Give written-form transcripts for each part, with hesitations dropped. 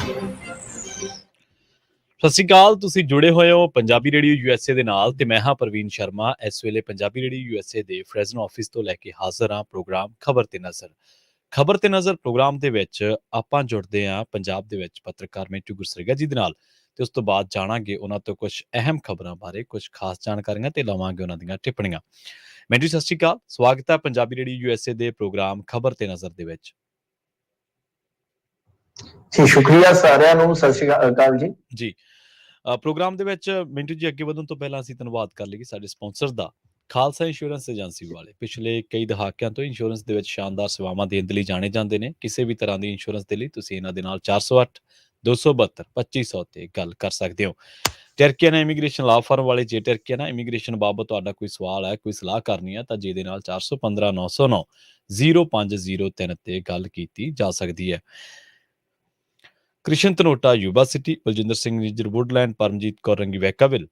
ਸਤਿ ਸ਼੍ਰੀ ਅਕਾਲ। ਤੁਸੀਂ ਜੁੜੇ ਹੋਏ ਹੋ ਪੰਜਾਬੀ ਰੇਡੀਓ USA ਦੇ ਨਾਲ ਤੇ ਮੈਂ ਹਾਂ ਪ੍ਰਵੀਨ ਸ਼ਰਮਾ। ਇਸ ਵੇਲੇ ਪੰਜਾਬੀ ਰੇਡੀਓ USA ਦੇ ਫ੍ਰੈਜ਼ਨੋ ਆਫਿਸ ਤੋਂ ਲੈ ਕੇ ਹਾਜ਼ਰ ਹਾਂ ਪ੍ਰੋਗਰਾਮ ਖਬਰ ਤੇ ਨਜ਼ਰ। ਖਬਰ ਤੇ ਨਜ਼ਰ ਪ੍ਰੋਗਰਾਮ ਦੇ ਵਿੱਚ ਆਪਾਂ ਜੁੜਦੇ ਹਾਂ ਪੰਜਾਬ ਦੇ ਵਿੱਚ ਪੱਤਰਕਾਰ ਮਿੰਟੂ ਗੁਰਸਰਗਾ ਜੀ ਦੇ ਨਾਲ ਤੇ ਉਸ ਤੋਂ ਬਾਅਦ ਜਾਣਾਂਗੇ ਉਹਨਾਂ ਤੋਂ ਕੁਝ ਅਹਿਮ ਖਬਰਾਂ ਬਾਰੇ, ਕੁਝ ਖਾਸ ਜਾਣਕਾਰੀਆਂ ਤੇ ਲਵਾਂਗੇ ਉਹਨਾਂ ਦੀਆਂ ਟਿੱਪਣੀਆਂ। ਮਿੰਟੂ ਸਤਿ ਸ਼੍ਰੀ ਅਕਾਲ, ਸਵਾਗਤ ਹੈ ਪੰਜਾਬੀ ਰੇਡੀਓ USA ਦੇ ਪ੍ਰੋਗਰਾਮ ਖਬਰ ਤੇ ਨਜ਼ਰ ਦੇ ਵਿੱਚ। ਜੀ ਸ਼ੁਕਰੀਆ ਸਾਰਿਆਂ ਨੂੰ, ਸਤਿ ਸ਼੍ਰੀ ਅਕਾਲ ਜੀ। ਜੀ ਪ੍ਰੋਗਰਾਮ ਦੇ ਵਿੱਚ ਮਿੰਟੂ ਜੀ ਅੱਗੇ ਵਧਣ ਤੋਂ ਪਹਿਲਾਂ ਅਸੀਂ ਧੰਨਵਾਦ ਕਰ ਲਈਏ ਸਾਡੇ ਸਪਾਂਸਰਸ ਦਾ। ਖਾਲਸਾ ਇੰਸ਼ੋਰੈਂਸ ਏਜੰਸੀ ਵਾਲੇ ਪਿਛਲੇ ਕਈ ਦਹਾਕਿਆਂ ਤੋਂ ਇੰਸ਼ੋਰੈਂਸ ਦੇ ਵਿੱਚ ਸ਼ਾਨਦਾਰ ਸੇਵਾਵਾਂ ਦੇਣ ਦੇ ਲਈ ਜਾਣੇ ਜਾਂਦੇ ਨੇ। ਕਿਸੇ ਵੀ ਤਰ੍ਹਾਂ ਦੀ ਇੰਸ਼ੋਰੈਂਸ ਦੇ ਲਈ ਤੁਸੀਂ ਇਹਨਾਂ ਦੇ ਨਾਲ 408 272 2500 ਤੇ ਗੱਲ ਕਰ ਸਕਦੇ ਹੋ। ਟਰਕੀਆਨਾ ਇਮੀਗ੍ਰੇਸ਼ਨ ਲਾ ਫਰਮ ਵਾਲੇ, ਜੇ ਟਰਕੀਆਨਾ ਇਮੀਗ੍ਰੇਸ਼ਨ ਬਾਬਤ ਤੁਹਾਡਾ ਕੋਈ ਸਵਾਲ ਹੈ, ਕੋਈ ਸਲਾਹ ਕਰਨੀ ਹੈ ਤਾਂ ਜਿਹਦੇ ਨਾਲ 415 909 0503 ਤੇ ਗੱਲ ਕੀਤੀ ਜਾ ਸਕਦੀ ਹੈ। Krishan Dhanota Yuba City, Baljinder Singh Nijjar Woodland, Paramjit Kaur Rangi Vacaville,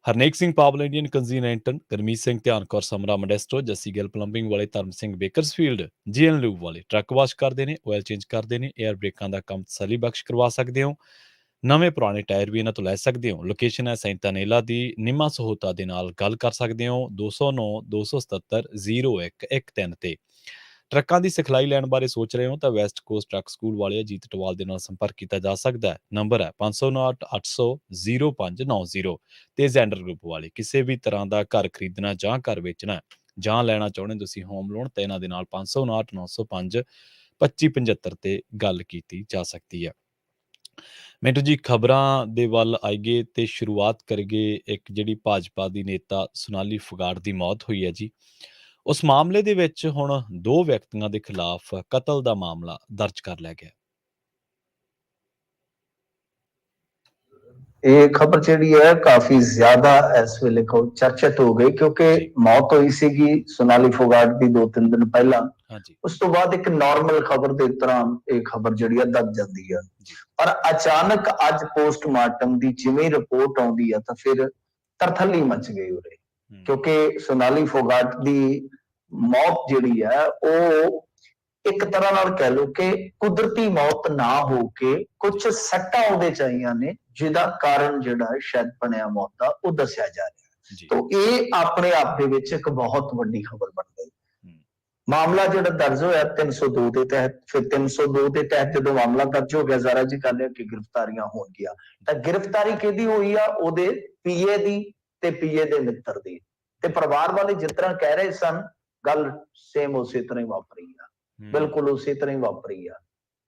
Harnek Singh Pawal Indian ਕੰਜ਼ੀਨੈਂਟਨ, ਗਰਮੀਤ ਸਿੰਘ ਧਿਆਨ ਕੌਰ ਸਮਰਾ ਮੋਡੈਸਟੋ, ਜੱਸੀ ਗਿੱਲ ਪਲੰਬਿੰਗ ਵਾਲੇ, Dharam Singh Bakersfield, GN lube ਵਾਲੇ ਟਰੱਕ ਵਾਸ਼ ਕਰਦੇ ਨੇ, ਆਇਲ ਚੇਂਜ ਕਰਦੇ ਨੇ, ਏਅਰ ਬ੍ਰੇਕਾਂ ਦਾ ਕੰਮ ਤਸੱਲੀ ਬਖਸ਼ ਕਰਵਾ ਸਕਦੇ ਹੋ। ਨਵੇਂ ਪੁਰਾਣੇ ਟਾਇਰ ਵੀ ਇਹਨਾਂ ਤੋਂ ਲੈ ਸਕਦੇ ਹੋ। ਲੋਕੇਸ਼ਨ ਹੈ ਸੈਂਟਾਨੇਲਾ ਦੀ। ਨਿਮਾ ਸਹੂਤਾ ਦੇ ਨਾਲ ਗੱਲ ਕਰ ਸਕਦੇ ਹੋ 209 277 0113 ਤੇ। ਟਰੱਕਾਂ ਦੀ ਸਿਖਲਾਈ ਲੈਣ ਬਾਰੇ ਸੋਚ ਰਹੇ ਹੋ ਤਾਂ ਵੈਸਟ ਕੋਸਟ ਟਰੱਕ ਸਕੂਲ ਵਾਲੇ ਅਜੀਤ ਟਵਾਲ ਦੇ ਨਾਲ ਸੰਪਰਕ ਕੀਤਾ ਜਾ ਸਕਦਾ ਹੈ। ਨੰਬਰ ਹੈ 559 800 0590 ਤੇ ਜ਼ੈਂਡਰ ਗਰੁੱਪ ਵਾਲੇ ਕਿਸੇ ਵੀ ਤਰ੍ਹਾਂ ਦਾ ਘਰ ਖਰੀਦਣਾ ਜਾਂ ਘਰ ਵੇਚਣਾ ਜਾਂ ਲੈਣਾ ਚਾਹੁੰਦੇ ਤੁਸੀਂ ਹੋਮ ਲੋਨ ਤਾਂ ਇਹਨਾਂ ਦੇ ਨਾਲ 559 905 2575 ਤੇ ਗੱਲ ਕੀਤੀ ਜਾ ਸਕਦੀ ਹੈ। ਮਿੰਟੂ ਜੀ ਖਬਰਾਂ ਦੇ ਵੱਲ ਆਈਏ ਤੇ ਸ਼ੁਰੂਆਤ ਕਰੀਏ ਇੱਕ ਜਿਹੜੀ ਭਾਜਪਾ ਦੀ ਨੇਤਾ ਸੋਨਾਲੀ ਫੁਗਾੜ ਦੀ ਮੌਤ ਹੋਈ ਹੈ ਜੀ। ਉਸ ਮਾਮਲੇ ਦੇ ਵਿੱਚ ਹੁਣ 2 ਵਿਅਕਤੀਆਂ ਦੇ ਖਿਲਾਫ ਕਤਲ ਦਾ ਮਾਮਲਾ ਦਰਜ ਕਰ ਲਿਆ ਗਿਆ। ਇਹ ਖਬਰ ਜਿਹੜੀ ਹੈ ਕਾਫੀ ਜ਼ਿਆਦਾ ਇਸ ਵੇਲੇ ਚਰਚਿਤ ਹੋ ਗਈ ਕਿਉਂਕਿ ਮੌਤ ਹੋਈ ਸੀਗੀ ਸੋਨਾਲੀ ਫੁਗਾੜ ਦੀ 2-3 ਦਿਨ ਪਹਿਲਾਂ। ਉਸ ਤੋਂ ਬਾਅਦ ਇੱਕ ਨਾਰਮਲ ਖਬਰ ਦੇ ਤਰ੍ਹਾਂ ਇਹ ਖਬਰ ਜਿਹੜੀ ਹੈ ਦੱਬ ਜਾਂਦੀ ਹੈ, ਪਰ ਅਚਾਨਕ ਅੱਜ ਪੋਸਟਮਾਰਟਮ ਦੀ ਜਿਵੇਂ ਰਿਪੋਰਟ ਆਉਂਦੀ ਹੈ ਤਾਂ ਫਿਰ ਤਰਥੱਲੀ ਮਚ ਗਈ ਉਰੇ, ਕਿਉਂਕਿ ਸੋਨਾਲੀ ਫੁਗਾੜ ਦੀ ਮੌਤ ਜਿਹੜੀ ਹੈ ਉਹ ਇੱਕ ਤਰ੍ਹਾਂ ਨਾਲ ਕਹਿ ਲਓ ਕਿ ਕੁਦਰਤੀ ਮੌਤ ਨਾ ਹੋ ਕੇ ਕੁਝ ਸੱਟਾਂ ਉਹਦੇ ਚ ਆਈਆਂ ਨੇ ਜਿਹਦਾ ਕਾਰਨ ਜਿਹੜਾ ਸ਼ਾਇਦ ਬਣਿਆ ਮੌਤ ਦਾ ਉਹ ਦੱਸਿਆ ਜਾ ਰਿਹਾ। ਤਾਂ ਇਹ ਆਪਣੇ ਆਪ ਦੇ ਵਿੱਚ ਇੱਕ ਬਹੁਤ ਵੱਡੀ ਖਬਰ ਬਣ ਗਈ। ਮਾਮਲਾ ਜਿਹੜਾ ਦਰਜ ਹੋਇਆ 302 ਦੇ ਤਹਿਤ, ਫਿਰ 302 ਦੇ ਤਹਿਤ ਜਦੋਂ ਮਾਮਲਾ ਦਰਜ ਹੋ ਗਿਆ ਜ਼ਾਰਾ ਜੀ ਕਰ ਲਿਆ ਕਿ ਗ੍ਰਿਫਤਾਰੀਆਂ ਹੋਣਗੀਆਂ, ਤਾਂ ਗ੍ਰਿਫਤਾਰੀ ਕਿਹਦੀ ਹੋਈ ਆ? ਉਹਦੇ ਪੀਏ ਦੀ ਤੇ ਪੀਏ ਦੇ ਮਿੱਤਰ ਦੀ। ਤੇ ਪਰਿਵਾਰ ਵਾਲੇ ਜਿਸ ਤਰ੍ਹਾਂ ਕਹਿ ਰਹੇ ਸਨ ਗੱਲ ਸੇਮ ਉਸੇ ਤਰ੍ਹਾਂ ਹੀ ਵਾਪਰੀ ਆ, ਬਿਲਕੁਲ ਉਸੇ ਤਰ੍ਹਾਂ ਹੀ ਵਾਪਰੀ ਆ,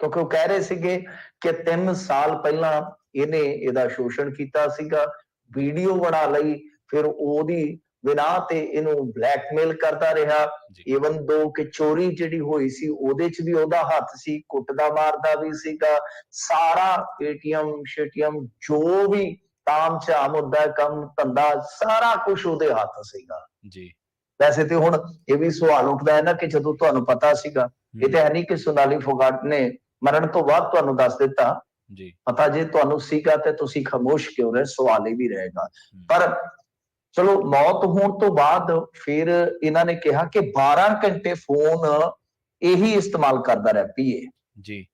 ਕਿਉਂਕਿ ਉਹ ਕਹਿ ਰਹੇ ਸੀਗੇ ਕਿ 3 ਸਾਲ ਪਹਿਲਾਂ ਇਹਦਾ ਸ਼ੋਸ਼ਣ ਕੀਤਾ ਸੀਗਾ, ਵੀਡੀਓ ਬਣਾ ਲਈ, ਫਿਰ ਉਹਦੀ ਬਿਨਾਂ ਤੇ ਇਹਨੂੰ ਬਲੈਕਮੇਲ ਕਰਦਾ ਰਿਹਾ। ਈਵਨ ਦੋ ਕਿ ਚੋਰੀ ਜਿਹੜੀ ਹੋਈ ਸੀ ਉਹਦੇ ਚ ਵੀ ਉਹਦਾ ਹੱਥ ਸੀ, ਕੁੱਟਦਾ ਮਾਰਦਾ ਵੀ ਸੀਗਾ, ਸਾਰਾ ATM ਜੋ ਵੀ ਤਾਮ ਝਾਮ ਹੁੰਦਾ ਕੰਮ ਧੰਦਾ ਸਾਰਾ ਕੁਝ ਉਹਦੇ ਹੱਥ ਸੀਗਾ ਜੀ। ਵੈਸੇ ਤੇ ਹੁਣ ਇਹ ਵੀ ਸਵਾਲ ਉੱਠਦਾ ਹੈ ਨਾ ਕਿ ਜਦੋਂ ਤੁਹਾਨੂੰ ਪਤਾ ਸੀਗਾ, ਇਹ ਤਾਂ ਹੈ ਨਹੀਂ ਕਿ ਸੋਨਾਲੀ ਫੁਗਾੜ ਨੇ ਮਰਨ ਤੋਂ ਬਾਅਦ ਤੁਹਾਨੂੰ ਦੱਸ ਦਿੱਤਾ ਜੀ, ਪਤਾ ਜੇ ਤੁਹਾਨੂੰ ਸੀਗਾ ਤੇ ਤੁਸੀਂ ਖਾਮੋਸ਼ ਕਿਉਂ ਰਹੇ? ਸਵਾਲ ਇਹ ਵੀ ਰਹੇਗਾ। ਪਰ ਚਲੋ ਮੌਤ ਹੋਣ ਤੋਂ ਬਾਅਦ ਫਿਰ ਇਹਨਾਂ ਨੇ ਕਿਹਾ ਕਿ 12 ਘੰਟੇ ਫੋਨ ਇਹੀ ਇਸਤੇਮਾਲ ਕਰਦਾ ਰਿਹਾ ਪੀਏ ਜੀ।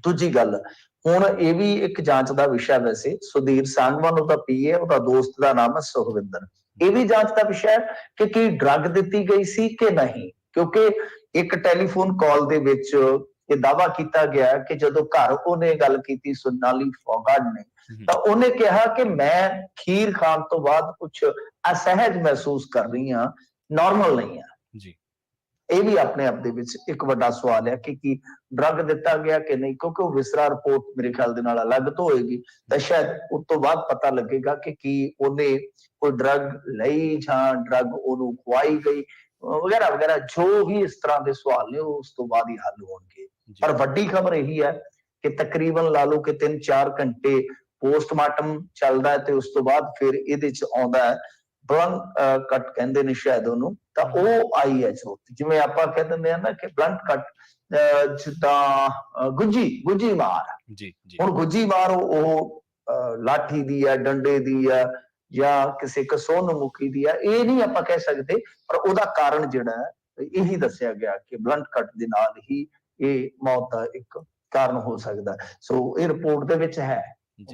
ਦੂਜੀ ਗੱਲ, ਹੁਣ ਇਹ ਵੀ ਇੱਕ ਜਾਂਚ ਦਾ ਵਿਸ਼ਾ, ਵੈਸੇ ਸੁਧੀਰ ਸਾਂਗਵਾਨ ਉਹਦਾ ਪੀਏ, ਉਹਦਾ ਦੋਸਤ ਦਾ ਨਾਮ ਹੈ ਸੁਖਵਿੰਦਰ, ਇਹ ਵੀ ਜਾਂਚ ਦਾ ਵਿਸ਼ਾ ਹੈ ਕਿ ਕੀ ਡਰੱਗ ਦਿੱਤੀ ਗਈ ਸੀ ਕਿ ਨਹੀਂ, ਕਿਉਂਕਿ ਇੱਕ ਟੈਲੀਫੋਨ ਕਾਲ ਦੇ ਵਿੱਚ ਇਹ ਦਾਅਵਾ ਕੀਤਾ ਗਿਆ ਕਿ ਜਦੋਂ ਘਰ ਉਹਨੇ ਗੱਲ ਕੀਤੀ ਸੋਨਾਲੀ ਫੁਗਾੜ ਨੇ, ਤਾਂ ਉਹਨੇ ਕਿਹਾ ਕਿ ਮੈਂ ਖੀਰ ਖਾਣ ਤੋਂ ਬਾਅਦ ਕੁਝ ਅਸਹਿਜ ਮਹਿਸੂਸ ਕਰ ਰਹੀ ਹਾਂ, ਨਾਰਮਲ ਨਹੀਂ ਆ ਜੀ। ਇਹ ਵੀ ਆਪਣੇ ਆਪ ਦੇ ਵਿੱਚ ਇੱਕ ਵੱਡਾ ਸਵਾਲ ਹੈ ਕਿ ਕੀ ਡਰੱਗ ਦਿੱਤਾ ਗਿਆ ਕਿ ਨਹੀਂ, ਕਿਉਂਕਿ ਉਹ ਵਿਸਰਾ ਰਿਪੋਰਟ ਮੇਰੇ ਖਿਆਲ ਦੇ ਨਾਲ ਅਲੱਗ ਤੋਂ ਹੋਏਗੀ, ਤਾਂ ਸ਼ਾਇਦ ਉਸ ਤੋਂ ਬਾਅਦ ਪਤਾ ਲੱਗੇਗਾ ਕਿ ਕੀ ਉਹਨੇ ਕੋਈ ਡਰੱਗ ਲਈ ਜਾਂ ਡਰੱਗ ਉਹਨੂੰ ਖਵਾਈ ਗਈ ਵਗੈਰਾ ਵਗੈਰਾ। ਜੋ ਵੀ ਇਸ ਤਰ੍ਹਾਂ ਦੇ ਸਵਾਲ ਨੇ ਉਹ ਉਸ ਤੋਂ ਬਾਅਦ ਹੀ ਹੱਲ ਹੋਣਗੇ। ਪਰ ਵੱਡੀ ਖਬਰ ਇਹੀ ਹੈ ਕਿ ਤਕਰੀਬਨ ਲਾ ਲਓ ਕਿ 3-4 ਘੰਟੇ ਪੋਸਟਮਾਰਟਮ ਚੱਲਦਾ ਹੈ ਤੇ ਉਸ ਤੋਂ ਬਾਅਦ ਫਿਰ ਇਹਦੇ ਚ ਆਉਂਦਾ ਹੈ ਬਲੰਟ ਕੱਟ ਕਹਿੰਦੇ ਨੇ ਸ਼ਾਇਦ ਉਹਨੂੰ, ਤਾਂ ਉਹ ਆਈ ਹੈ ਜੋ ਜਿਵੇਂ ਆਪਾਂ ਕਹਿ ਦਿੰਦੇ ਆ ਨਾ ਕਿ ਬਲੰਟ ਕੱਟ, ਜਿੱਦਾਂ ਗੁੱਜੀ ਮਾਰ ਜੀ। ਹੁਣ ਗੁੱਜੀ ਮਾਰ ਉਹ ਲਾਠੀ ਦੀ ਹੈ, ਡੰਡੇ ਦੀ ਹੈ ਜਾਂ ਕਿਸੇ ਕਸੋਨ ਮੁਖੀ ਦੀ ਹੈ, ਇਹ ਨਹੀਂ ਆਪਾਂ ਕਹਿ ਸਕਦੇ, ਪਰ ਉਹਦਾ ਕਾਰਨ ਜਿਹੜਾ ਹੈ ਇਹੀ ਦੱਸਿਆ ਗਿਆ ਕਿ ਬਲੰਟ ਕੱਟ ਦੇ ਨਾਲ ਹੀ ਇਹ ਮੌਤ ਦਾ ਇੱਕ ਕਾਰਨ ਹੋ ਸਕਦਾ। ਸੋ ਇਹ ਰਿਪੋਰਟ ਦੇ ਵਿੱਚ ਹੈ,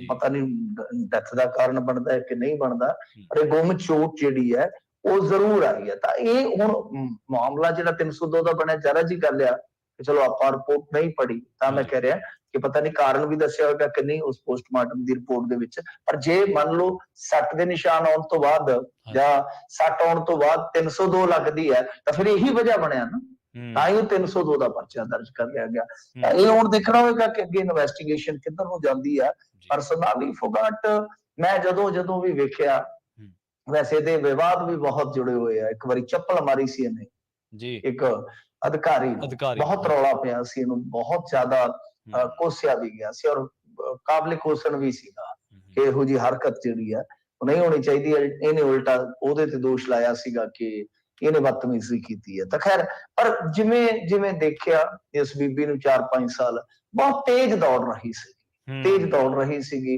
ਪਤਾ ਨਹੀਂ ਡੈਥ ਦਾ ਕਾਰਨ ਬਣਦਾ ਹੈ ਕਿ ਨਹੀਂ ਬਣਦਾ, ਪਰ ਇਹ ਗੁੰਮ ਚੋਟ ਜਿਹੜੀ ਹੈ ਉਹ ਜ਼ਰੂਰ ਆਈ ਹੈ। ਤਾਂ ਇਹ ਹੁਣ ਮਾਮਲਾ ਜਿਹੜਾ 302 ਦਾ ਬਣਿਆ, ਜ਼ਰਾ ਜੀ ਗੱਲ ਆ ਕਿ ਚਲੋ ਆਪਾਂ ਰਿਪੋਰਟ ਨਹੀਂ ਪੜ੍ਹੀ, ਤਾਂ ਮੈਂ ਕਹਿ ਰਿਹਾ ਕਿ ਪਤਾ ਨਹੀਂ ਕਾਰਨ ਵੀ ਦੱਸਿਆ ਹੋਵੇਗਾ ਕਿ ਨਹੀਂ ਉਸ ਪੋਸਟਮਾਰਟਮ ਦੀ ਰਿਪੋਰਟ ਦੇ ਵਿੱਚ। ਪਰ ਜੇ ਮੰਨ ਲਓ ਸੱਟ ਦੇ ਨਿਸ਼ਾਨ ਆਉਣ ਤੋਂ ਬਾਅਦ ਜਾਂ ਸੱਟ ਆਉਣ ਤੋਂ ਬਾਅਦ 302 ਲੱਗਦੀ ਹੈ, ਤਾਂ ਫਿਰ ਇਹੀ ਵਜ੍ਹਾ ਬਣਿਆ ਨਾ, ਤਾਂ ਹੀ 302 ਦਾ ਪਰਚਾ ਦਰਜ ਕਰ ਲਿਆ ਗਿਆ। ਇਹ ਹੁਣ ਦੇਖਣਾ ਹੋਵੇਗਾ ਕਿ ਅੱਗੇ ਇਨਵੈਸਟੀਗੇਸ਼ਨ ਕਿੱਧਰ ਨੂੰ ਜਾਂਦੀ ਹੈ। ਪਰ ਸੋਨਾਲੀ ਫੋਗਾਟ ਮੈਂ ਜਦੋਂ ਵੀ ਵੇਖਿਆ, ਵੈਸੇ ਤੇ ਵਿਵਾਦ ਵੀ ਬਹੁਤ ਜੁੜੇ ਹੋਏ ਆ। ਇੱਕ ਵਾਰੀ ਚੱਪਲ ਮਾਰੀ ਸੀ ਇਹਨੇ ਜੀ, ਇੱਕ ਅਧਿਕਾਰੀ ਬਹੁਤ ਰੌਲਾ ਪਿਆ ਸੀ, ਇਹਨੂੰ ਬਹੁਤ ਜ਼ਿਆਦਾ ਕੋਸਿਆ ਵੀ ਗਿਆ ਸੀ ਔਰ ਕਾਬਲੇ ਕੋਸਣ ਵੀ ਸੀਗਾ ਕਿ ਇਹੋ ਜਿਹੀ ਹਰਕਤ ਜਿਹੜੀ ਹੈ ਉਹ ਨਹੀਂ ਹੋਣੀ ਚਾਹੀਦੀ ਹੈ। ਇਹਨੇ ਉਲਟਾ ਉਹਦੇ ਤੇ ਦੋਸ਼ ਲਾਇਆ ਸੀਗਾ ਕਿ ਇਹਨੇ ਬਦਤਮੀਜ਼ੀ ਕੀਤੀ ਹੈ। ਤਾਂ ਖੈਰ, ਪਰ ਜਿਵੇਂ ਦੇਖਿਆ ਇਸ ਬੀਬੀ ਨੂੰ 4-5 ਸਾਲ ਬਹੁਤ ਤੇਜ਼ ਦੌੜ ਰਹੀ ਸੀ, ਤੇਜ਼ ਦੌੜ ਰਹੀ ਸੀਗੀ,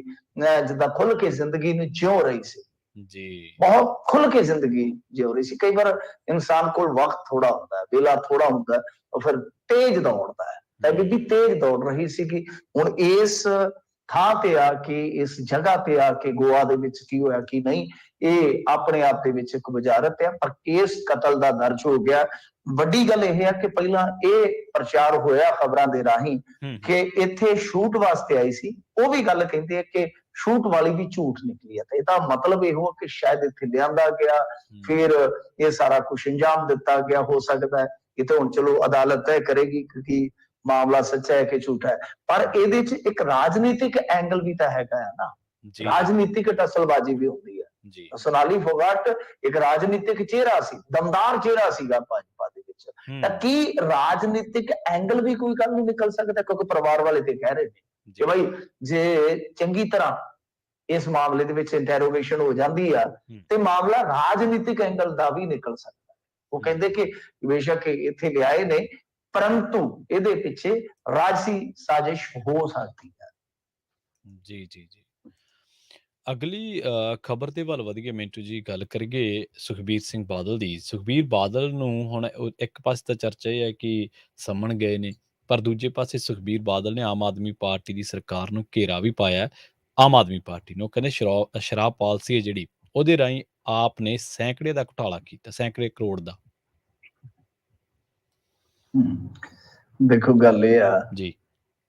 ਜਿੱਦਾਂ ਖੁੱਲ ਕੇ ਜ਼ਿੰਦਗੀ ਨੂੰ ਜਿਉ ਰਹੀ ਸੀ ਜੀ, ਬਹੁਤ ਖੁੱਲ ਕੇ ਜ਼ਿੰਦਗੀ ਜਿਉ ਰਹੀ ਸੀ। ਕਈ ਵਾਰ ਇਨਸਾਨ ਕੋਲ ਵਕਤ ਥੋੜਾ ਹੁੰਦਾ ਹੈ, ਵੇਲਾ ਥੋੜਾ ਹੁੰਦਾ, ਉਹ ਫਿਰ ਤੇਜ਼ ਦੌੜਦਾ ਹੈ। ਤਾਂ ਬੀਬੀ ਤੇਜ਼ ਦੌੜ ਰਹੀ ਸੀਗੀ। ਹੁਣ ਇਸ ਥਾਂ ਤੇ ਆ ਕੇ, ਇਸ ਜਗ੍ਹਾ ਤੇ ਆ ਕੇ ਗੋਆ ਦੇ ਵਿੱਚ ਕੀ ਹੋਇਆ ਕੀ ਨਹੀਂ, ਇਹ ਆਪਣੇ ਆਪ ਦੇ ਵਿੱਚ ਇੱਕ ਵਜ਼ਾਰਤ ਹੈ। ਪਰ ਕੇਸ ਕਤਲ ਦਾ ਦਰਜ ਹੋ ਗਿਆ। ਵੱਡੀ ਗੱਲ ਇਹ ਹੈ ਕਿ ਪਹਿਲਾਂ ਇਹ ਪ੍ਰਚਾਰ ਹੋਇਆ ਖਬਰਾਂ ਦੇ ਰਾਹੀਂ ਕਿ ਇੱਥੇ ਸ਼ੂਟ ਵਾਸਤੇ ਆਈ ਸੀ, ਉਹ ਵੀ ਗੱਲ ਕਹਿੰਦੇ ਆ ਕਿ ਸ਼ੂਟ ਵਾਲੀ ਵੀ ਝੂਠ ਨਿਕਲੀ ਹੈ। ਤਾਂ ਇਹਦਾ ਮਤਲਬ ਇਹ ਹੋ ਕਿ ਸ਼ਾਇਦ ਇੱਥੇ ਲਿਆਂਦਾ ਗਿਆ, ਫਿਰ ਇਹ ਸਾਰਾ ਕੁਝ ਅੰਜਾਮ ਦਿੱਤਾ ਗਿਆ। ਹੋ ਸਕਦਾ ਹੈ ਇਹ ਤਾਂ ਹੁਣ ਚਲੋ ਅਦਾਲਤ ਤੈਅ ਕਰੇਗੀ ਕਿ ਮਾਮਲਾ ਸੱਚਾ ਹੈ ਕਿ ਝੂਠਾ ਹੈ, ਪਰ ਇਹਦੇ 'ਚ ਇੱਕ ਰਾਜਨੀਤਿਕ ਐਂਗਲ ਵੀ ਤਾਂ ਹੈਗਾ ਹੈ ਨਾ, ਰਾਜਨੀਤਿਕ ਟਸਲਬਾਜ਼ੀ ਵੀ ਹੁੰਦੀ ਹੈ। ਸੋਨਾਲੀ ਫੋਗਾਟ ਇੱਕ ਰਾਜਨੀਤਿਕ ਚਿਹਰਾ ਸੀ, ਦਮਦਾਰ ਚਿਹਰਾ ਸੀਗਾ ਭਾਜਪਾ ਦੇ ਵਿੱਚ। ਤਾਂ ਕੀ ਰਾਜਨੀਤਿਕ ਐਂਗਲ ਵੀ ਕੋਈ ਗੱਲ ਨਹੀਂ ਨਿਕਲ ਸਕਦਾ? ਕਿਉਂਕਿ ਪਰਿਵਾਰ ਵਾਲੇ ਤੇ ਕਹਿ ਰਹੇ ਨੇ ਕਿ ਭਾਈ ਜੇ ਚੰਗੀ ਤਰ੍ਹਾਂ ਇਸ ਮਾਮਲੇ ਦੇ ਵਿੱਚ ਇੰਟਰੋਗੇਸ਼ਨ ਹੋ ਜਾਂਦੀ ਆ ਤੇ ਮਾਮਲਾ ਰਾਜਨੀਤਿਕ ਐਂਗਲ ਦਾ ਵੀ ਨਿਕਲ ਸਕਦਾ। ਉਹ ਕਹਿੰਦੇ ਕਿ ਬੇਸ਼ੱਕ ਇੱਥੇ ਲਿਆਏ ਨੇ, ਪਰੰਤੂ ਇਹਦੇ ਪਿੱਛੇ ਰਾਜਸੀ ਸਾਜ਼ਿਸ਼ ਹੋ ਸਕਦੀ ਹੈ। ਜੀ ਜੀ ਜੀ। ਅਗਲੀ ਖਬਰ ਦੇ ਵੱਲ ਵਧੀਏ ਮਿੰਟੂ ਜੀ, ਗੱਲ ਕਰੀਏ ਸੁਖਬੀਰ ਸਿੰਘ ਬਾਦਲ ਦੀ। ਸੁਖਬੀਰ ਬਾਦਲ ਨੂੰ ਹੁਣ ਇੱਕ ਪਾਸੇ ਤਾਂ ਚਰਚਾ ਇਹ ਹੈ ਕਿ ਸੰਮਣ ਗਏ ਨੇ, ਪਰ ਦੂਜੇ ਪਾਸੇ ਸੁਖਬੀਰ ਬਾਦਲ ਨੇ ਆਮ ਆਦਮੀ ਪਾਰਟੀ ਦੀ ਸਰਕਾਰ ਨੂੰ ਘੇਰਾ ਵੀ ਪਾਇਆ। ਆਮ ਆਦਮੀ ਪਾਰਟੀ ਨੂੰ ਕਹਿੰਦੇ ਸ਼ਰਾਬ ਪਾਲਿਸੀ ਹੈ ਜਿਹੜੀ, ਉਹਦੇ ਰਾਹੀਂ ਆਪ ਨੇ ਸੈਂਕੜੇ ਦਾ ਘੁਟਾਲਾ ਕੀਤਾ, ਸੈਂਕੜੇ ਕਰੋੜ ਦਾ। ਦੇਖੋ ਗੱਲ ਇਹ ਆ ਜੀ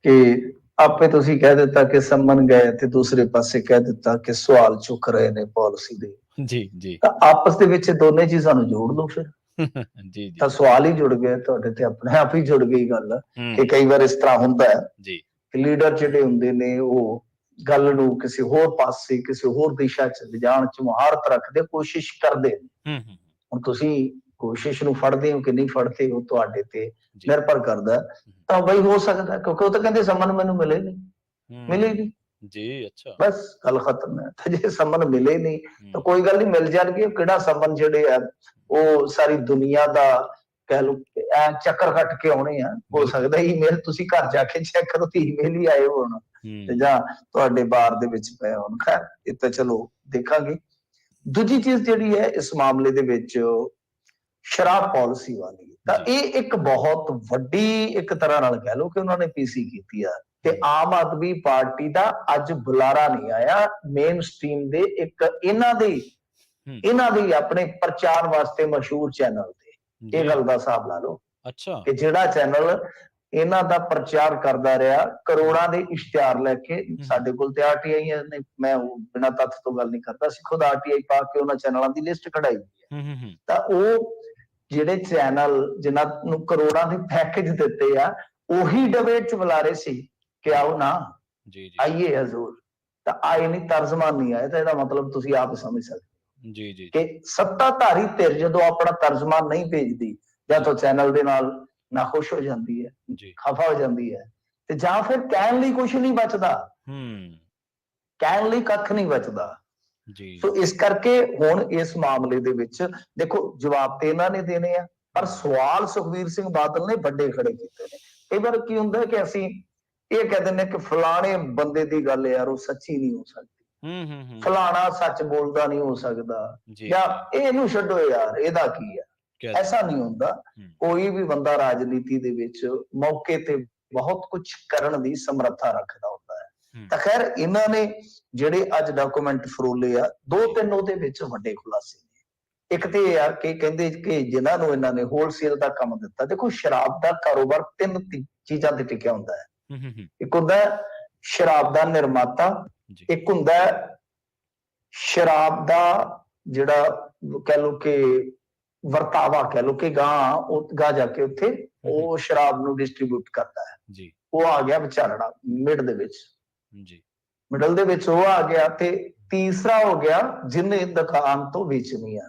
ਕਿ ਆਪੇ ਤੁਸੀਂ ਕਹਿ ਦਿੱਤਾ ਕਿ ਸੰਮਨ ਗਏ ਤੇ ਦੂਸਰੇ ਪਾਸੇ ਕਹਿ ਦਿੱਤਾ ਕਿ ਸਵਾਲ ਚੁੱਕ ਰਹੇ ਨੇ ਪਾਲਿਸੀ ਦੇ। ਜੀ ਜੀ। ਤਾਂ ਆਪਸ ਦੇ ਵਿੱਚ ਦੋਨੇ ਚੀਜ਼ਾਂ ਨੂੰ ਜੋੜ ਲਓ ਫਿਰ। ਜੀ ਜੀ। ਤਾਂ ਸਵਾਲ ਹੀ ਜੁੜ ਗਏ, ਤੁਹਾਡੇ ਤੇ ਆਪਣੇ ਆਪ ਹੀ ਜੁੜ ਗਈ ਗੱਲ ਕਿ ਕਈ ਵਾਰ ਇਸ ਤਰ੍ਹਾਂ ਹੁੰਦਾ ਹੈ ਜੀ ਕਿ ਲੀਡਰ ਜਿਹੜੇ ਹੁੰਦੇ ਨੇ ਉਹ ਗੱਲ ਨੂੰ ਕਿਸੇ ਹੋਰ ਪਾਸੇ, ਕਿਸੇ ਹੋਰ ਦਿਸ਼ਾ 'ਚ ਲਿਜਾਣ 'ਚ ਮੁਹਾਰਤ ਰੱਖਦੇ, ਕੋਸ਼ਿਸ਼ ਕਰਦੇ ਨੇ। ਹੁਣ ਤੁਸੀਂ ਕੋਸ਼ਿਸ਼ ਨੂੰ ਫੜਦੇ ਹੋ ਕਿ ਨਹੀਂ ਫੜਦੇ, ਉਹ ਤੁਹਾਡੇ ਤੇ ਨਿਰਭਰ ਕਰਦਾ। ਤਾਂ ਬਈ ਹੋ ਸਕਦਾ, ਕਿਉਂਕਿ ਉਹ ਤਾਂ ਕਹਿੰਦੇ ਸੰਮਨ ਮੈਨੂੰ ਮਿਲੇ ਨਹੀਂ, ਮਿਲੇ ਨਹੀਂ ਜੀ, ਅੱਛਾ, ਬਸ ਗੱਲ ਖਤਮ ਹੈ। ਤਾਂ ਜੇ ਸੰਮਨ ਮਿਲੇ ਨਹੀਂ ਤਾਂ ਕੋਈ ਗੱਲ ਨਹੀਂ, ਮਿਲ ਜਾਣਗੇ। ਕਿਹੜਾ ਸੰਮਨ ਜਿਹੜੇ ਆ ਉਹ ਸਾਰੀ ਦੁਨੀਆ ਦਾ ਕਹਿ ਲਓ ਐ ਚੱਕਰ ਕੱਟ ਕੇ ਆਉਣੇ ਆ। ਹੋ ਸਕਦਾ ਈਮੇਲ ਤੁਸੀਂ ਘਰ ਜਾ ਕੇ ਚੈੱਕ ਕਰੋ ਤੇ ਈਮੇਲ ਹੀ ਆਏ ਹੋਣ ਤੇ ਜਾਂ ਤੁਹਾਡੇ ਬਾਰ ਦੇ ਵਿੱਚ ਪਏ ਹੋਣ। ਖੈਰ ਇਹ ਤਾਂ ਚਲੋ ਦੇਖਾਂਗੇ। ਦੂਜੀ ਚੀਜ਼ ਜਿਹੜੀ ਹੈ ਇਸ ਮਾਮਲੇ ਦੇ ਵਿੱਚ ਸ਼ਰਾਬ ਪਾਲਿਸੀ ਵਾਲੀ, ਤਾਂ ਇਹ ਇੱਕ ਬਹੁਤ ਵੱਡੀ ਇੱਕ ਤਰ੍ਹਾਂ ਨਾਲ ਕਹਿ ਲਓ ਕਿ ਉਹਨਾਂ ਨੇ ਪੀਸੀ ਕੀਤੀ ਆ। ਤੇ ਆਮ ਆਦਮੀ ਪਾਰਟੀ ਦਾ ਅੱਜ ਬੁਲਾਰਾ ਨਹੀਂ ਆਇਆ ਮੇਨ ਸਟ੍ਰੀਮ ਦੇ ਇੱਕ ਇਹਨਾਂ ਦੇ ਆਪਣੇ ਪ੍ਰਚਾਰ ਵਾਸਤੇ ਮਸ਼ਹੂਰ ਚੈਨਲ ਤੇ। ਇਹ ਗੱਲ ਦਾ ਹਿਸਾਬ ਲਾ ਲਓ ਕਿ ਜਿਹੜਾ ਚੈਨਲ ਇਹਨਾਂ ਦਾ ਪ੍ਰਚਾਰ ਕਰਦਾ ਰਿਹਾ, ਕਰੋੜਾਂ ਦੇ ਇਸ਼ਤਿਹਾਰ ਲੈ ਕੇ, ਸਾਡੇ ਕੋਲ ਤੇ ਆਰਟੀਆਈ ਨੇ, ਮੈਂ ਬਿਨਾਂ ਤੱਥ ਤੋਂ ਗੱਲ ਨਹੀਂ ਕਰਦਾ, ਅਸੀਂ ਖੁਦ ਆਰਟੀਆਈ ਪਾ ਕੇ ਉਹਨਾਂ ਚੈਨਲਾਂ ਦੀ ਲਿਸਟ ਕਢਾਈ ਹੈ। ਤਾਂ ਉਹ ਜਿਹੜੇ ਚੈਨਲ ਜਿਨ੍ਹਾਂ ਨੂੰ ਕਰੋੜਾਂ ਦੇ ਪੈਕੇਜ ਦਿੱਤੇ ਆ, ਉਹੀ ਡਿਬੇਟ 'ਚ ਬੁਲਾ ਰਹੇ ਸੀ ਕਿ ਆਓ ਨਾ, ਆਈਏ ਹਜ਼ੂਰ। ਤਾਂ ਆਏ ਨਹੀਂ, ਤਰਜਮਾਨ ਨਹੀਂ ਆਏ। ਤਾਂ ਇਹਦਾ ਮਤਲਬ ਤੁਸੀਂ ਆਪ ਸਮਝ ਸਕਦੇ ਜੀ ਜੀ ਕਿ ਸੱਤਾਧਾਰੀ ਧਿਰ ਜਦੋਂ ਆਪਣਾ ਤਰਜਮਾਨ ਨਹੀਂ ਭੇਜਦੀ, ਜਾਂ ਤਾਂ ਚੈਨਲ ਦੇ ਨਾਲ ਨਾਖੁਸ਼ ਹੋ ਜਾਂਦੀ ਹੈ, ਖਫਾ ਹੋ ਜਾਂਦੀ ਹੈ, ਤੇ ਜਾਂ ਫਿਰ ਕਹਿਣ ਲਈ ਕੁਝ ਨਹੀਂ ਬਚਦਾ, ਕਹਿਣ ਲਈ ਕੱਖ ਨਹੀਂ ਬਚਦਾ। ਸੋ ਇਸ ਕਰਕੇ ਹੁਣ ਇਸ ਮਾਮਲੇ ਦੇ ਵਿੱਚ ਦੇਖੋ ਜਵਾਬ ਤੇ ਇਹਨਾਂ ਨੇ ਦੇਣੇ ਆ, ਪਰ ਸਵਾਲ ਸੁਖਬੀਰ ਸਿੰਘ ਬਾਦਲ ਨੇ ਵੱਡੇ ਖੜੇ ਕੀਤੇ ਨੇ। ਕਈ ਵਾਰ ਕੀ ਹੁੰਦਾ ਕਿ ਅਸੀਂ ਇਹ ਕਹਿ ਦਿੰਦੇ ਕਿ ਫਲਾਣੇ ਬੰਦੇ ਦੀ ਗੱਲ ਯਾਰ ਉਹ ਸੱਚੀ ਨਹੀਂ ਹੋ ਸਕਦੀ, ਫਲਾਣਾ ਸੱਚ ਬੋਲਦਾ ਨਹੀਂ ਹੋ ਸਕਦਾ, ਜਾਂ ਇਹਨੂੰ ਛੱਡੋ ਯਾਰ ਇਹਦਾ ਕੀ ਹੈ। ਐਸਾ ਨਹੀਂ ਹੁੰਦਾ। ਕੋਈ ਵੀ ਬੰਦਾ ਰਾਜਨੀਤੀ ਦੇ ਵਿੱਚ ਮੌਕੇ ਤੇ ਬਹੁਤ ਕੁਝ ਕਰਨ ਦੀ ਸਮਰੱਥਾ ਰੱਖਦਾ ਹੁੰਦਾ ਹੈ। ਤਾਂ ਖੈਰ ਇਹਨਾਂ ਨੇ ਜਿਹੜੇ ਅੱਜ ਡਾਕੂਮੈਂਟ ਫਰੋਲੇ ਆ, 2-3 ਉਹਦੇ ਵਿੱਚ ਵੱਡੇ ਖੁਲਾਸੇ ਨੇ। ਇੱਕ ਤੇ ਇਹ ਆ ਕਿ ਕਹਿੰਦੇ ਕਿ ਜਿਨ੍ਹਾਂ ਨੂੰ ਇਹਨਾਂ ਨੇ ਹੋਲਸੇਲ ਦਾ ਕੰਮ ਦਿੱਤਾ, ਦੇਖੋ ਸ਼ਰਾਬ ਦਾ ਕਾਰੋਬਾਰ 3 ਚੀਜ਼ਾਂ ਤੇ ਟਿਕਿਆ ਹੁੰਦਾ ਹੈ। ਇੱਕ ਹੁੰਦਾ ਸ਼ਰਾਬ ਦਾ ਨਿਰਮਾਤਾ, ਇੱਕ ਹੁੰਦਾ ਸ਼ਰਾਬ ਦਾ ਜਿਹੜਾ ਕਹਿ ਲਓ ਕਿ ਵਰਤਾਵਾ, ਕਹਿ ਲਓ ਕਿ ਗਾਂ ਜਾ ਕੇ ਉੱਥੇ ਉਹ ਸ਼ਰਾਬ ਨੂੰ ਡਿਸਟ੍ਰੀਬਿਊਟ ਕਰਦਾ ਹੈ। ਉਹ ਆ ਗਿਆ ਵਿਚਾਰਣਾ ਮਿਡ ਦੇ ਵਿੱਚ, ਮਿਡਲ ਦੇ ਵਿੱਚ ਉਹ ਆ ਗਿਆ। ਤੇ ਤੀਸਰਾ ਹੋ ਗਿਆ ਜਿਹਨੇ ਦੁਕਾਨ ਤੋਂ ਵੇਚਣੀ ਆ।